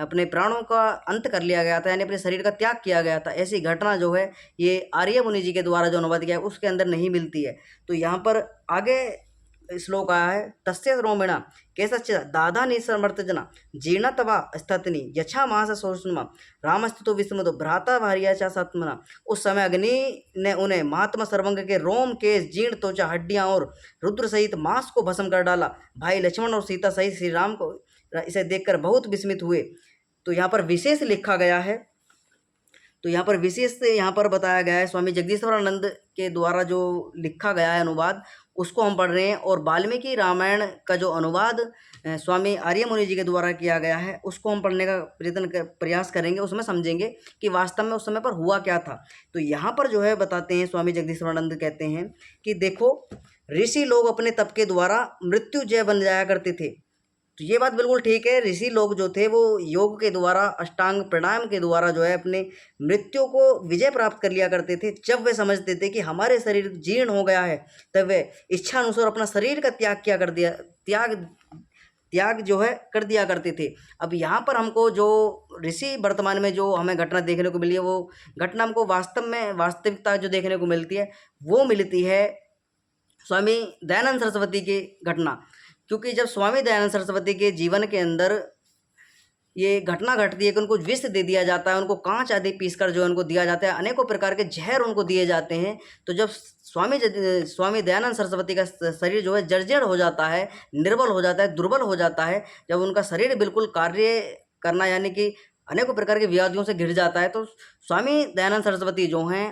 अपने प्राणों का अंत कर लिया गया था, यानी अपने शरीर का त्याग किया गया था। ऐसी घटना जो है ये आर्य मुनि जी के द्वारा जो अनुवाद किया है उसके अंदर नहीं मिलती है। तो यहाँ पर आगे श्लोक आया है, तस्य रोमिणा केशश्च दाधा निसमर्थजना जीर्ण तवा स्थितनी यछा मास सोष्मा रामस्तु विस्मतो भ्राता भार्या चा सत्मना। उस समय अग्नि ने उन्हें महात्मा सर्वंग के रोम, केश, जीर्ण त्वचा, हड्डियां और रुद्र सहित मांस को भस्म कर डाला। भाई लक्ष्मण और सीता सहित श्री राम को इसे देखकर बहुत विस्मित हुए। तो यहाँ पर विशेष लिखा गया है, तो यहाँ पर विशेष यहाँ पर बताया गया है स्वामी जगदीश्वरानंद के द्वारा जो लिखा गया है अनुवाद, उसको हम पढ़ रहे हैं। और वाल्मीकि रामायण का जो अनुवाद स्वामी आर्य मुनि जी के द्वारा किया गया है उसको हम पढ़ने का प्रयास करेंगे, उसमें समझेंगे कि वास्तव में उस समय पर हुआ क्या था। तो यहाँ पर जो है बताते हैं स्वामी जगदीश्वरानंद कहते हैं कि देखो, ऋषि लोग अपने तप के द्वारा मृत्युजय बन जाया करते थे। तो ये बात बिल्कुल ठीक है, ऋषि लोग जो थे वो योग के द्वारा, अष्टांग प्राणायाम के द्वारा जो है अपने मृत्यु को विजय प्राप्त कर लिया करते थे। जब वे समझते थे कि हमारे शरीर जीर्ण हो गया है, तब वे इच्छा अनुसार अपना शरीर का त्याग जो है कर दिया करते थे। अब यहाँ पर हमको जो ऋषि वर्तमान में जो हमें घटना देखने को मिली है, वो घटना हमको वास्तविकता जो देखने को मिलती है वो मिलती है स्वामी दयानंद सरस्वती की घटना। क्योंकि जब स्वामी दयानंद सरस्वती के जीवन के अंदर ये घटना घटती है कि उनको विष दे दिया जाता है, उनको कांच आदि पीसकर जो है उनको दिया जाता है, अनेकों प्रकार के जहर उनको दिए जाते हैं। तो जब स्वामी दयानंद सरस्वती का शरीर जो है जर्जर हो जाता है, निर्बल हो जाता है, दुर्बल हो जाता है, जब उनका शरीर बिल्कुल कार्य करना यानी कि अनेकों प्रकार की व्याधियों से घिर जाता है, तो स्वामी दयानंद सरस्वती जो हैं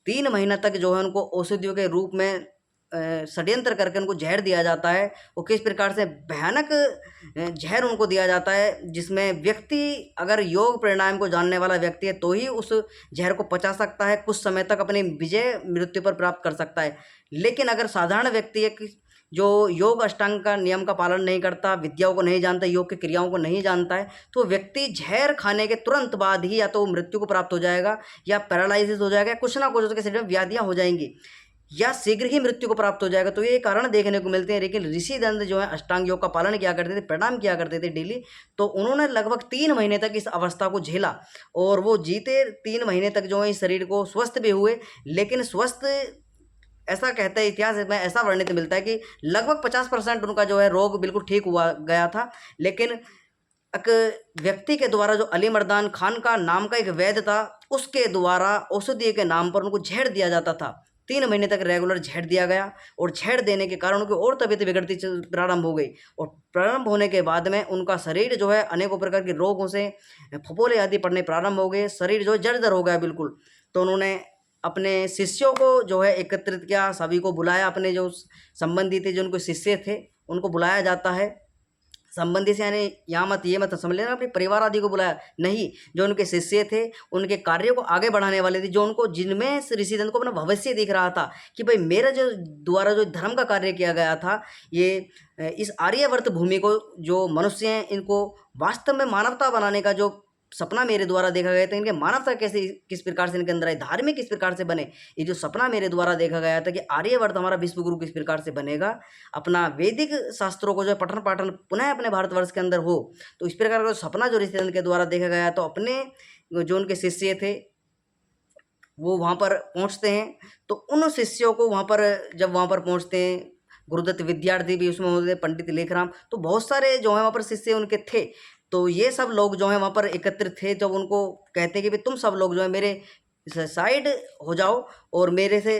3 महीना तक जो है उनको औषधियों के रूप में षड्यंत्र करके उनको जहर दिया जाता है। वो किस प्रकार से भयानक जहर उनको दिया जाता है, जिसमें व्यक्ति अगर योग प्राणायाम को जानने वाला व्यक्ति है तो ही उस जहर को पचा सकता है, कुछ समय तक अपनी विजय मृत्यु पर प्राप्त कर सकता है। लेकिन अगर साधारण व्यक्ति है जो योग अष्टांग का नियम का पालन नहीं करता, विद्याओं को नहीं जानता, योग की क्रियाओं को नहीं जानता है, तो व्यक्ति जहर खाने के तुरंत बाद ही या तो मृत्यु को प्राप्त हो जाएगा, या पैरालिसिस हो जाएगा, कुछ ना कुछ उसके शरीर में व्याधियाँ हो जाएंगी, या शीघ्र ही मृत्यु को प्राप्त हो जाएगा। तो ये कारण देखने को मिलते हैं। लेकिन ऋषि दंत जो है अष्टांग योग का पालन किया करते थे, प्रणाम किया करते थे डेली, तो उन्होंने लगभग 3 महीने तक इस अवस्था को झेला, और वो जीते 3 महीने तक जो है इस शरीर को स्वस्थ भी हुए। लेकिन स्वस्थ, ऐसा कहता है इतिहास में, ऐसा वर्णित मिलता है कि लगभग 50% उनका जो है रोग बिल्कुल ठीक हुआ गया था। लेकिन एक व्यक्ति के द्वारा, जो अली मर्दान खान का नाम का एक वैद्य था, उसके द्वारा औषधि के नाम पर उनको झेड़ दिया जाता था। 3 महीने तक रेगुलर झेड़ दिया गया, और झेड़ देने के कारण उनकी और तबीयत बिगड़ती प्रारंभ हो गई, और प्रारंभ होने के बाद में उनका शरीर जो है अनेकों प्रकार के रोगों से, फफोले आदि पड़ने प्रारंभ हो गए, शरीर जो है जर्जर हो गया बिल्कुल। तो उन्होंने अपने शिष्यों को जो है एकत्रित किया, सभी को बुलाया, अपने जो संबंधी थे, जो उनके शिष्य थे, उनको बुलाया जाता है। संबंधी से यानी यहाँ मत ये मत समझ लेना अपने परिवार आदि को बुलाया, नहीं, जो उनके शिष्य थे, उनके कार्यों को आगे बढ़ाने वाले थे, जो उनको, जिनमें ऋषिदंत को अपना भविष्य दिख रहा था कि भाई मेरा जो द्वारा जो धर्म का कार्य किया गया था, ये इस आर्यवर्त भूमि को, जो मनुष्य हैं, इनको वास्तव में मानवता बनाने का जो सपना मेरे द्वारा देखा गया था, इनके मानवता कैसे, किस प्रकार से इनके अंदर आए, धार्मिक किस प्रकार से बने, ये जो सपना मेरे द्वारा देखा गया था कि आर्यवर्त हमारा विश्व गुरु किस प्रकार से बनेगा, अपना वैदिक शास्त्रों को जो है पठन पाठन पुनः अपने भारतवर्ष के अंदर हो, तो इस प्रकार का सपना जो ऋषिदंत के द्वारा देखा गया, तो अपने जो उनके शिष्य थे वो वहाँ पर पहुँचते हैं। तो उन शिष्यों को वहाँ पर, जब वहाँ पर पहुँचते हैं, गुरुदत्त विद्यार्थी भी उसमें होते, पंडित लेखराम, तो बहुत सारे जो है वहाँ पर शिष्य उनके थे। तो ये सब लोग जो है वहाँ पर एकत्रित थे, जब उनको कहते कि भाई तुम सब लोग जो है मेरे साइड हो जाओ, और मेरे से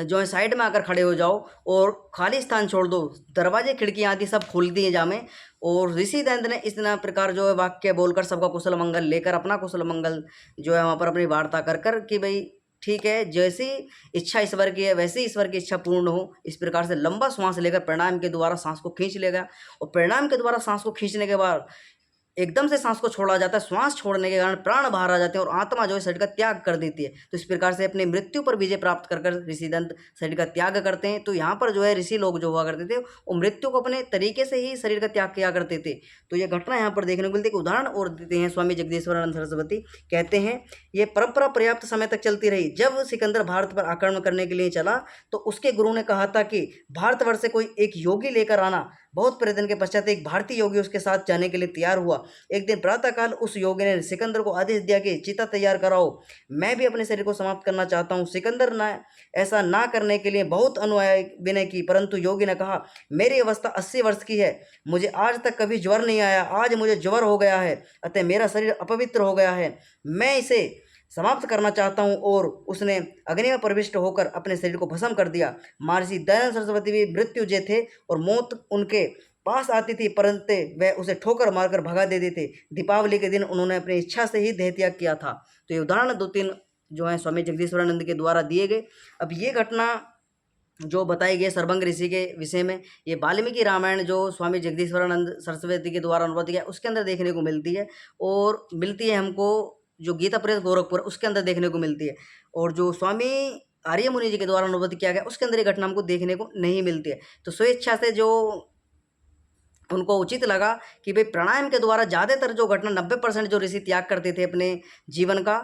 जो है साइड में आकर खड़े हो जाओ, और खाली स्थान छोड़ दो, दरवाजे खिड़कियाँ आदि सब खोल दिए जामे। और ऋषि दंत ने इस प्रकार जो है वाक्य बोलकर सबका कुशल मंगल लेकर, अपना कुशल मंगल जो है वहाँ पर अपनी वार्ता कर कर कि भाई ठीक है, जैसी इच्छा ईश्वर की है वैसे ईश्वर की इच्छा पूर्ण हो, इस प्रकार से लंबा श्वास लेकर प्राणायाम के द्वारा सांस को खींच लेगा। और प्राणायाम के द्वारा सांस को खींचने के बाद एकदम से सांस को छोड़ा जाता है, श्वास छोड़ने के कारण प्राण बाहर आ जाते हैं, और आत्मा जो है शरीर का त्याग कर देती है। तो इस प्रकार से अपनी मृत्यु पर विजय प्राप्त कर कर ऋषिदंत शरीर का त्याग करते हैं। तो यहाँ पर जो है ऋषि लोग जो हुआ करते थे, वो मृत्यु को अपने तरीके से ही शरीर का त्याग किया करते थे। तो ये घटना यहाँ पर देखने को मिलती है। उदाहरण और देते हैं स्वामी जगदीश्वरानंद सरस्वती, कहते हैं ये परंपरा पर्याप्त समय तक चलती रही। जब सिकंदर भारत पर आक्रमण करने के लिए चला, तो उसके गुरु ने कहा था कि भारतवर्ष से कोई एक योगी लेकर आना। बहुत प्रयत्न के पश्चात एक भारतीय योगी उसके साथ जाने के लिए तैयार हुआ। एक दिन प्रातःकाल उस योगी ने सिकंदर को आदेश दिया कि चिता तैयार कराओ, मैं भी अपने शरीर को समाप्त करना चाहता हूँ। सिकंदर ने ऐसा ना करने के लिए बहुत अनुनय विनय की, परंतु योगी ने कहा मेरी अवस्था 80 वर्ष की है, मुझे आज तक कभी ज्वर नहीं आया, आज मुझे ज्वर हो गया है, अतः मेरा शरीर अपवित्र हो गया है, मैं इसे समाप्त करना चाहता हूँ। और उसने अग्नि में प्रविष्ट होकर अपने शरीर को भस्म कर दिया। महर्षि दयानंद सरस्वती भी मृत्युजय थे, और मौत उनके पास आती थी, परंतु वह उसे ठोकर मारकर भगा देते थे। दीपावली के दिन उन्होंने अपनी इच्छा से ही देह त्याग किया था। तो ये उदाहरण 2-3 जो है स्वामी जगदीश्वरानंद के द्वारा दिए गए। अब ये घटना जो बताई गई सर्वंग ऋषि के विषय में, ये वाल्मीकि रामायण जो स्वामी जगदीश्वरानंद सरस्वती के द्वारा अनुवाद किया, उसके अंदर देखने को मिलती है। और मिलती है हमको जो गीता प्रेस गोरखपुर, उसके अंदर देखने को मिलती है। और जो स्वामी आर्य मुनि जी के द्वारा अनुवाद किया गया, उसके अंदर ये घटना हमको देखने को नहीं मिलती है। तो स्वेच्छा से जो उनको उचित लगा कि भाई प्राणायाम के द्वारा ज़्यादातर जो घटना 90% जो ऋषि त्याग करते थे अपने जीवन का,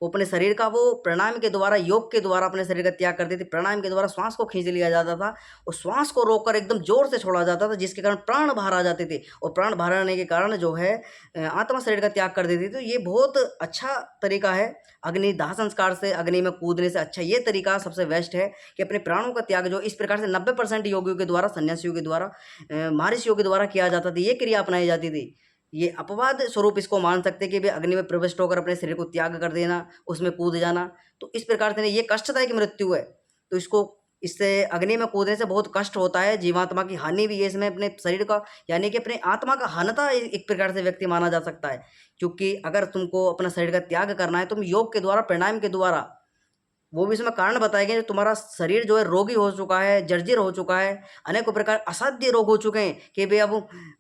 वो अपने शरीर का, वो प्राणायाम के द्वारा, योग के द्वारा अपने शरीर का त्याग करते थे। प्राणायाम के द्वारा श्वास को खींच लिया जाता था, और श्वास को रोककर एकदम जोर से छोड़ा जाता था, जिसके कारण प्राण बाहर आ जाते थे, और प्राण बाहर आने के कारण जो है आत्मा शरीर का त्याग कर देती थी। तो ये बहुत अच्छा तरीका है, अग्नि दाह संस्कार से, अग्नि में कूदने से अच्छा ये तरीका सबसे बेस्ट है कि अपने प्राणों का त्याग जो इस प्रकार से 90% योगियों के द्वारा, सन्यासियों के द्वारा, महर्षियों के द्वारा किया जाता था। ये क्रिया अपनाई जाती थी। ये अपवाद स्वरूप इसको मान सकते कि भाई अग्नि में प्रविष्ट होकर अपने शरीर को त्याग कर देना, उसमें कूद जाना, तो इस प्रकार से ये कष्टदायक मृत्यु है। तो इसको, इससे अग्नि में कूदने से बहुत कष्ट होता है, जीवात्मा की हानि भी है इसमें, अपने शरीर का यानी कि अपने आत्मा का हनता एक प्रकार से व्यक्ति माना जा सकता है। क्योंकि अगर तुमको अपना शरीर का त्याग करना है, तुम योग के द्वारा, प्राणायाम के द्वारा वो भी इसमें कारण बताए गए। तुम्हारा शरीर जो है रोगी हो चुका है, जर्जर हो चुका है, अनेकों प्रकार असाध्य रोग हो चुके हैं कि भाई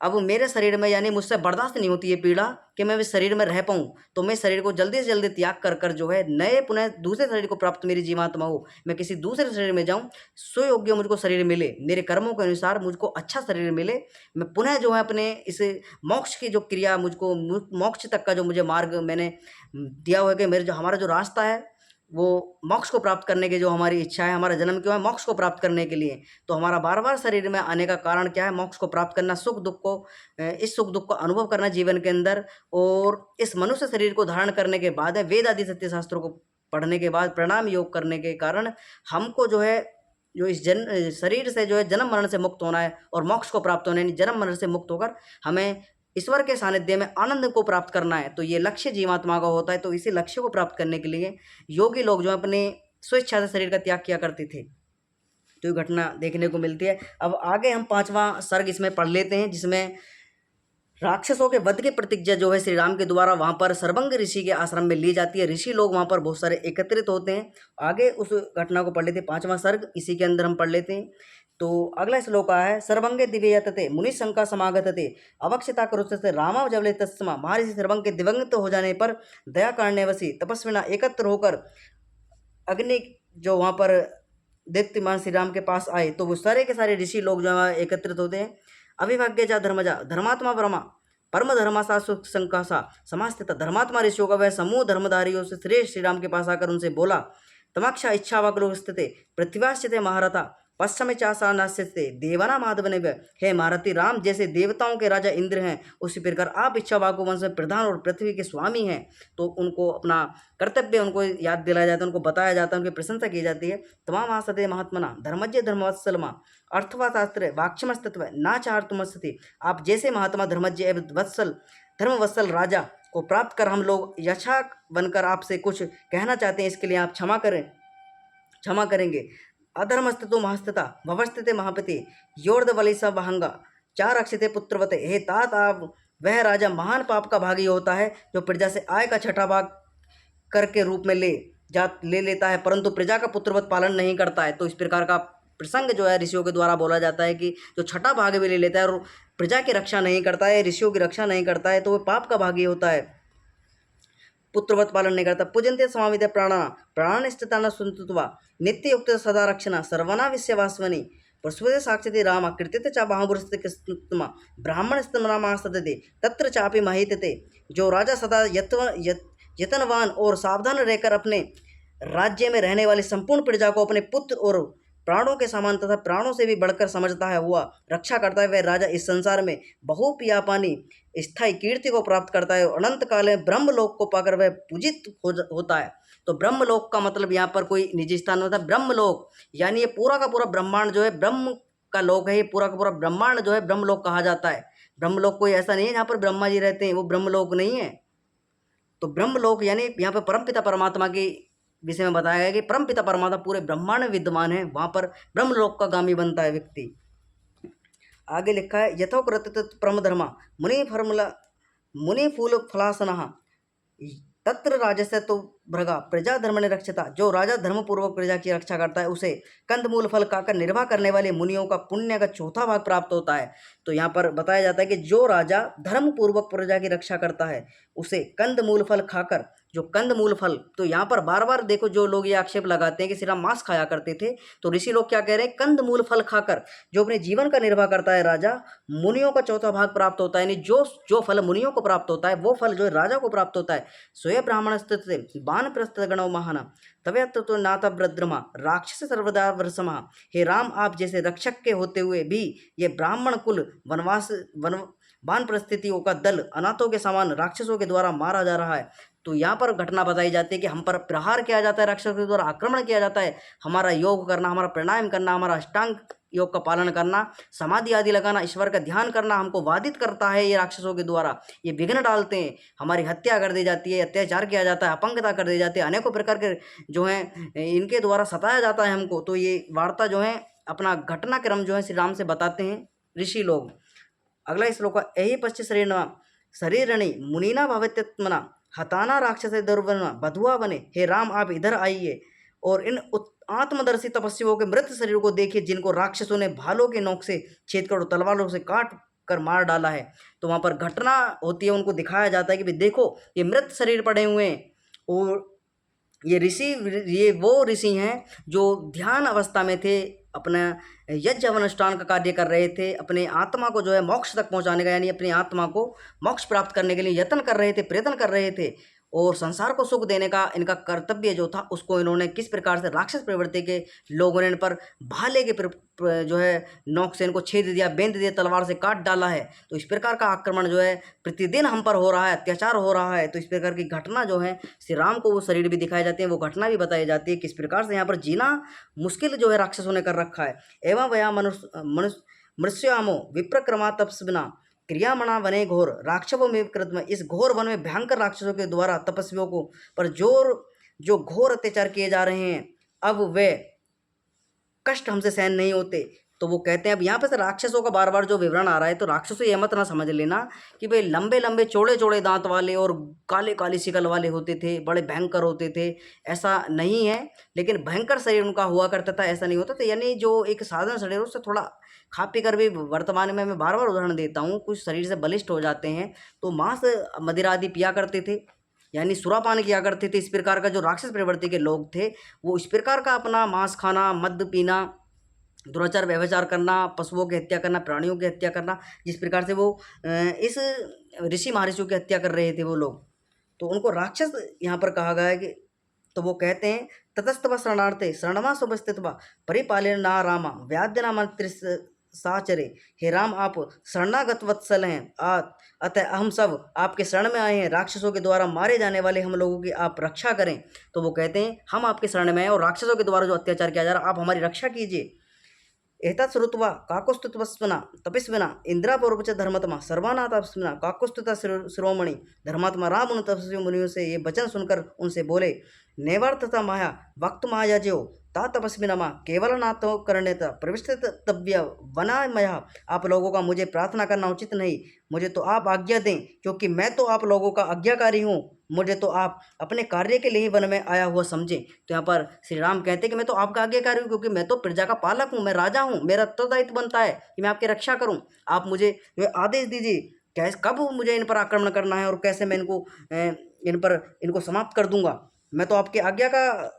अब मेरे शरीर में यानी मुझसे बर्दाश्त नहीं होती ये पीड़ा कि मैं इस शरीर में रह पाऊँ। तो मैं शरीर को जल्दी से जल्दी त्याग कर कर जो है नए पुनः दूसरे शरीर को प्राप्त मेरी जीवात्मा हो, मैं किसी दूसरे शरीर में जाऊँ, सुयोग्य मुझको शरीर मिले, मेरे कर्मों के अनुसार मुझको अच्छा शरीर मिले, मैं पुनः जो है अपने इस मोक्ष की जो क्रिया मुझको मोक्ष तक का जो मुझे मार्ग मैंने दिया हुआ है कि मेरे जो हमारा जो रास्ता है वो मोक्ष को प्राप्त करने की जो हमारी इच्छा है, हमारा जन्म क्यों है मोक्ष को प्राप्त करने के लिए। तो हमारा बार बार शरीर में आने का कारण क्या है, मोक्ष को प्राप्त करना, सुख दुख को इस सुख दुख को अनुभव करना जीवन के अंदर। और इस मनुष्य शरीर को धारण करने के बाद है वेद आदि सत्य शास्त्रों को पढ़ने के बाद प्रणाम योग करने के कारण हमको जो है जो इस शरीर से जो है जन्म मरण से मुक्त होना है और मोक्ष को प्राप्त होना है, जन्म मरण से मुक्त होकर हमें ईश्वर के सानिध्य में आनंद को प्राप्त करना है। तो ये लक्ष्य जीवात्मा का होता है। तो इसी लक्ष्य को प्राप्त करने के लिए योगी लोग जो अपने स्वेच्छा से शरीर का त्याग किया करते थे। तो ये घटना देखने को मिलती है। अब आगे हम 5वां सर्ग इसमें पढ़ लेते हैं, जिसमें राक्षसों के वध की प्रतिज्ञा जो है श्री राम के द्वारा वहाँ पर सर्वंग ऋषि के आश्रम में ली जाती है। ऋषि लोग वहाँ पर बहुत सारे एकत्रित होते हैं। आगे उस घटना को पढ़ लेते हैं। 5वां सर्ग इसी के अंदर हम पढ़ लेते हैं। तो अगला श्लोक है सर्वंगे दिव्ययतते मुनि शंका समागतते अवक्षिता करुत्सते रामा जवले तस्मा। महर्षि सर्वंग के दिवंगत हो जाने पर दया करने वसी तपस्विना एकत्र होकर अग्नि जो वहाँ पर दैत्यमान श्री राम के पास आए। तो वो सारे के सारे ऋषि लोग जो है एकत्रित होते हैं। अविभाग्य जा धर्मजा धर्मात्मा ब्रह्मा परम धर्मासा सुख संकासा समास्थित। धर्मात्मा ऋषियों का वह समूह धर्मधारियों से श्रेष्ठ श्री राम के पास आकर उनसे बोला, तमाक्षा इच्छा वक्लो स्थिते पृथ्व्याश्चिते महारथा पश्चिम चासा नास्यते देवना माधवने व। हे महारथी राम जैसे देवताओं के राजा इंद्र हैं उसी प्रकार आप इच्छा वाको वंश में प्रधान और पृथ्वी के स्वामी हैं। तो उनको अपना कर्तव्य उनको याद दिलाया जाता है, उनको बताया जाता है, उनकी प्रशंसा की जाती है। तमाम आसते महात्मना धर्मज्ञ धर्मवत्सलमा अर्थवा शास्त्र वाक्यमस्तत्व ना चार तुमस्ति। आप जैसे महात्मा धर्मज्ञ एवं वत्सल धर्मवत्सल राजा को प्राप्त कर हम लोग यशा बनकर आपसे कुछ कहना चाहते हैं, इसके लिए आप क्षमा करेंगे। अधर्मस्थितो महस्थिता भवस्थिते महापति योर्ध वलिसा वहंगा चार अक्षिते पुत्रवते। हे तात आप वह राजा महान पाप का भागी होता है जो प्रजा से आय का छठा भाग कर के रूप में ले लेता है, परंतु प्रजा का पुत्रवत पालन नहीं करता है। तो इस प्रकार का प्रसंग जो है ऋषियों के द्वारा बोला जाता है कि जो छठा भाग भी ले लेता है और प्रजा की रक्षा नहीं करता है, ऋषियों की रक्षा नहीं करता है, तो वह पाप का भागी होता है, पुत्रवत पालन नहीं करता। पूजनते समावित प्राण स्थिता न सुनतुवा नित्य युक्त सदा रक्षण सर्वना विश्ववास्वनी प्रसूदे साक्षति राम कृत्य चा बाहुबुरस्ते कृष्णमा ब्राह्मण स्तमनामा सदते तत्र चापि महितते। जो राजा सदा यतनवान और सावधान रहकर अपने राज्य में रहने वाली संपूर्ण प्रजा को अपने पुत्र और प्राणों के समान तथा प्राणों से भी बढ़कर समझता है, हुआ रक्षा करता है, वह राजा इस संसार में बहुपियापानी स्थायी कीर्ति को प्राप्त करता है और अनंत काल में ब्रह्मलोक को पाकर वह पूजित होता है। तो ब्रह्मलोक का मतलब यहाँ पर कोई निजी स्थान होता है, ब्रह्मलोक यानी ये पूरा का पूरा ब्रह्मांड जो है ब्रह्म का लोक है, ये पूरा का पूरा ब्रह्मांड जो है ब्रह्मलोक कहा जाता है। ब्रह्मलोक कोई ऐसा नहीं है जहाँ पर ब्रह्मा जी रहते हैं, वो ब्रह्मलोक नहीं है। तो ब्रह्मलोक यानी यहाँ पर परमपिता परमात्मा की विषय में बताया गया कि परमपिता परमात्मा पूरे ब्रह्मांड में विद्यमान है, वहाँ पर ब्रह्मलोक का गामी बनता है व्यक्ति। आगे लिखा है यथोकृत परम धर्मा मुनि फूल फलासना तत्र राजस्य तो भ्रगा प्रजा धर्म ने रक्षता। जो राजा धर्मपूर्वक प्रजा की रक्षा करता है उसे कंदमूल फल खाकर निर्वाह करने वाले मुनियों का पुण्य का चौथा भाग प्राप्त होता है। तो यहाँ पर बताया जाता है कि जो राजा धर्मपूर्वक प्रजा की रक्षा करता है उसे कंदमूल फल खाकर, जो कंदमूल फल, तो यहाँ पर बार बार देखो जो लोग ये आक्षेप लगाते हैं कि श्री राम मांस खाया करते थे, तो ऋषि लोग क्या कह रहे हैं, कंदमूल फल खाकर जो अपने जीवन का निर्वाह करता है राजा, मुनियों का चौथा भाग प्राप्त होता है। यानी जो फल मुनियों को प्राप्त होता है वो फल जो राजा को प्राप्त होता है। स्वयं ब्राह्मण स्थित बान प्रस्थ गणो महाना तवे तो नाथ ब्रद्रमा राक्षस सर्वदा वर्षमा। हे राम आप जैसे रक्षक के होते हुए भी ये ब्राह्मण कुल बान परिस्थितियों का दल अनाथों के समान राक्षसों के द्वारा मारा जा रहा है। तो यहाँ पर घटना बताई जाती है कि हम पर प्रहार किया जाता है, राक्षसों के द्वारा आक्रमण किया जाता है। हमारा योग करना, हमारा प्राणायाम करना, हमारा अष्टांग योग का पालन करना, समाधि आदि लगाना, ईश्वर का ध्यान करना हमको बाधित करता है। ये राक्षसों के द्वारा ये विघ्न डालते हैं, हमारी हत्या कर दी जाती है, अत्याचार किया जाता है, अपंगता कर दी जाती है, अनेकों प्रकार के जो हैं इनके द्वारा सताया जाता है हमको। तो ये वार्ता जो है अपना घटनाक्रम जो है श्री राम से बताते हैं ऋषि लोग। अगला श्लोक यही पश्चिम शरीरणी मुनीना भवत्यत्मना हताना राक्षस दुर्वना बधुआ बने। हे राम आप इधर आइए और इन आत्मदर्शी तपस्वियों के मृत शरीर को देखिए, जिनको राक्षसों ने भालों के नोक से छेद कर, तलवारों से काट कर मार डाला है। तो वहाँ पर घटना होती है, उनको दिखाया जाता है कि भाई देखो ये मृत शरीर पड़े हुए हैं, और ये वो ऋषि हैं जो ध्यान अवस्था में थे, अपना यज्ञ अनुष्ठान का कार्य कर रहे थे, अपने आत्मा को जो है मोक्ष तक पहुंचाने का, यानी अपनी आत्मा को मोक्ष प्राप्त करने के लिए यत्न कर रहे थे, प्रयत्न कर रहे थे, और संसार को सुख देने का इनका कर्तव्य जो था उसको इन्होंने किस प्रकार से राक्षस प्रवृत्ति के लोगों ने इन पर भाले के जो है नोक से इनको छेद दिया, बेंध दिया, तलवार से काट डाला है। तो इस प्रकार का आक्रमण जो है प्रतिदिन हम पर हो रहा है, अत्याचार हो रहा है। तो इस प्रकार की घटना जो है श्री राम को वो शरीर भी दिखाए जाते हैं, वो घटना भी बताई जाती है, किस प्रकार से यहाँ पर जीना मुश्किल जो है राक्षसों ने कर रखा है। एवं वया मनुष्यामो विप्रक्रमा तपस्विना क्रियामणा वने घोर राक्षसों में कृतम, इस घोर वन में भयंकर राक्षसों के द्वारा तपस्वियों को पर जो घोर अत्याचार किए जा रहे हैं, अब वे कष्ट हमसे सहन नहीं होते। तो वो कहते हैं, अब यहाँ पे से राक्षसों का बार बार जो विवरण आ रहा है, तो राक्षसों ये मत ना समझ लेना कि भाई लंबे लंबे चौड़े चौड़े दांत वाले और काले काली शिकल वाले होते थे, बड़े भयंकर होते थे, ऐसा नहीं है। लेकिन भयंकर शरीर उनका हुआ करता था, ऐसा नहीं होता था। यानी जो एक साधारण शरीर उससे थोड़ा खा पी कर भी, वर्तमान में मैं बार बार उदाहरण देता हूँ, कुछ शरीर से बलिष्ठ हो जाते हैं तो मांस मदिरा आदि पिया करते थे, यानी सुरापान किया करते थे। इस प्रकार का जो राक्षस प्रवृत्ति के लोग थे वो इस प्रकार का अपना मांस खाना, मद्य पीना, दुराचार व्यभिचार करना, पशुओं की हत्या करना, प्राणियों की हत्या करना, जिस प्रकार से वो इस ऋषि महर्षियों की हत्या कर रहे थे वो लोग, तो उनको राक्षस यहाँ पर कहा गया है कि। तो वो कहते हैं, ततस्तव शरणार्थे शरणमा सुवस्थितवा परिपालन ना रामा व्याद्य नाम साचरे, हे राम आप शरणागत वत्सल हैं, अतः हम सब आपके शरण में आए हैं, राक्षसों के द्वारा मारे जाने वाले हम लोगों की आप रक्षा करें। तो वो कहते हैं हम आपके शरण में आए और राक्षसों के द्वारा जो अत्याचार किया जा रहा है आप हमारी रक्षा कीजिए। एतत् श्रुत्वा काकुस्तुत्वस्विना तपस्विना इंद्रापूर्व च धर्मतमा सर्वाना तपस्विना काकुस्तुत शिरोमणि धर्मात्मा राम उन तपस्वी मुनियों से ये वचन सुनकर उनसे बोले, नैवार्थता माया वक्त माया जो ता तपस्विनमा केवल नातो करने प्रविष्ट तव्य वना मया, आप लोगों का मुझे प्रार्थना करना उचित नहीं, मुझे तो आप आज्ञा दें, क्योंकि मैं तो आप लोगों का आज्ञाकारी हूँ, मुझे तो आप अपने कार्य के लिए ही वन में आया हुआ समझें। तो यहाँ पर श्री राम कहते हैं कि मैं तो आपका आज्ञाकारी हूँ, क्योंकि मैं तो प्रजा का पालक हूँ, मैं राजा हूँ, मेरा उत्तरदायित्व बनता है कि मैं आपकी रक्षा करूँ। आप मुझे आदेश दीजिए कैसे, कब मुझे इन पर आक्रमण करना है और कैसे मैं इनको समाप्त कर दूंगा। मैं तो आपकी आज्ञा का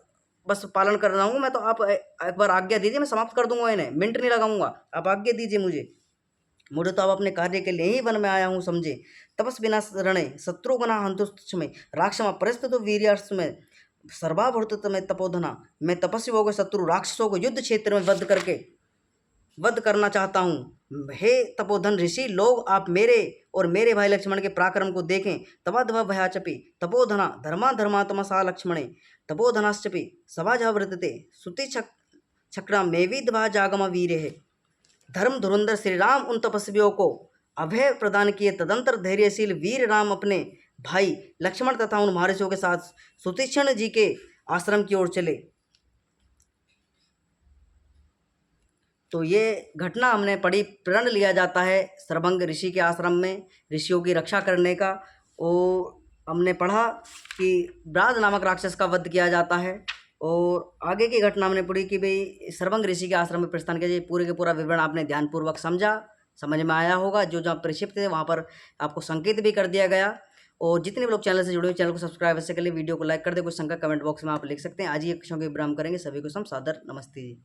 बस पालन कर रहा हूँ, मैं तो आप एक बार आज्ञा दीजिए, मैं समाप्त कर दूंगा इन्हें, मिनट नहीं लगाऊंगा, आप आज्ञा दीजिए मुझे तो आप अपने कार्य के लिए ही वन में आया हूँ समझे। तपस्विना रणे शत्रुघ्ना हंतुष्ट में राक्षमा परिस्थित वीर्यार्थ में सर्वाभूत में तपोधना, मैं तपस्वी होकर शत्रु राक्षसों को युद्ध क्षेत्र में वध करना चाहता हूँ। हे तपोधन ऋषि लोग, आप मेरे और मेरे भाई लक्ष्मण के पराक्रम को देखें। तवाधव भयाचपि तपोधना धर्मात्मा सा लक्ष्मणे तपोधनाश्चपि सवाजा वृतते सुति चक्रा मेविद्वा जागम वीर है। धर्म धुरंधर श्री राम उन तपस्वियों को अभय प्रदान किए, तदंतर धैर्यशील वीर राम अपने भाई लक्ष्मण तथा उन महर्षियों के साथ सुतीक्षण जी के आश्रम की ओर चले। तो ये घटना हमने पढ़ी, प्रण लिया जाता है सरभंग ऋषि के आश्रम में ऋषियों की रक्षा करने का। और हमने पढ़ा कि ब्राज नामक राक्षस का वध किया जाता है, और आगे की घटना हमने पढ़ी कि भाई सरभंग ऋषि के आश्रम में प्रस्थान किया जाए। पूरे के पूरा विवरण आपने ध्यानपूर्वक समझ में आया होगा। जो जहाँ प्रक्षिप्त थे वहाँ पर आपको संकेत भी कर दिया गया। और जितने भी लोग चैनल से जुड़े हुए, चैनल को सब्सक्राइब ऐसे कर लिए, वीडियो को लाइक कर दे, कुछ शंका कमेंट बॉक्स में आप लिख सकते हैं। आज ही एक क्वेश्चन को विराम करेंगे। सभी को सादर नमस्ते जी।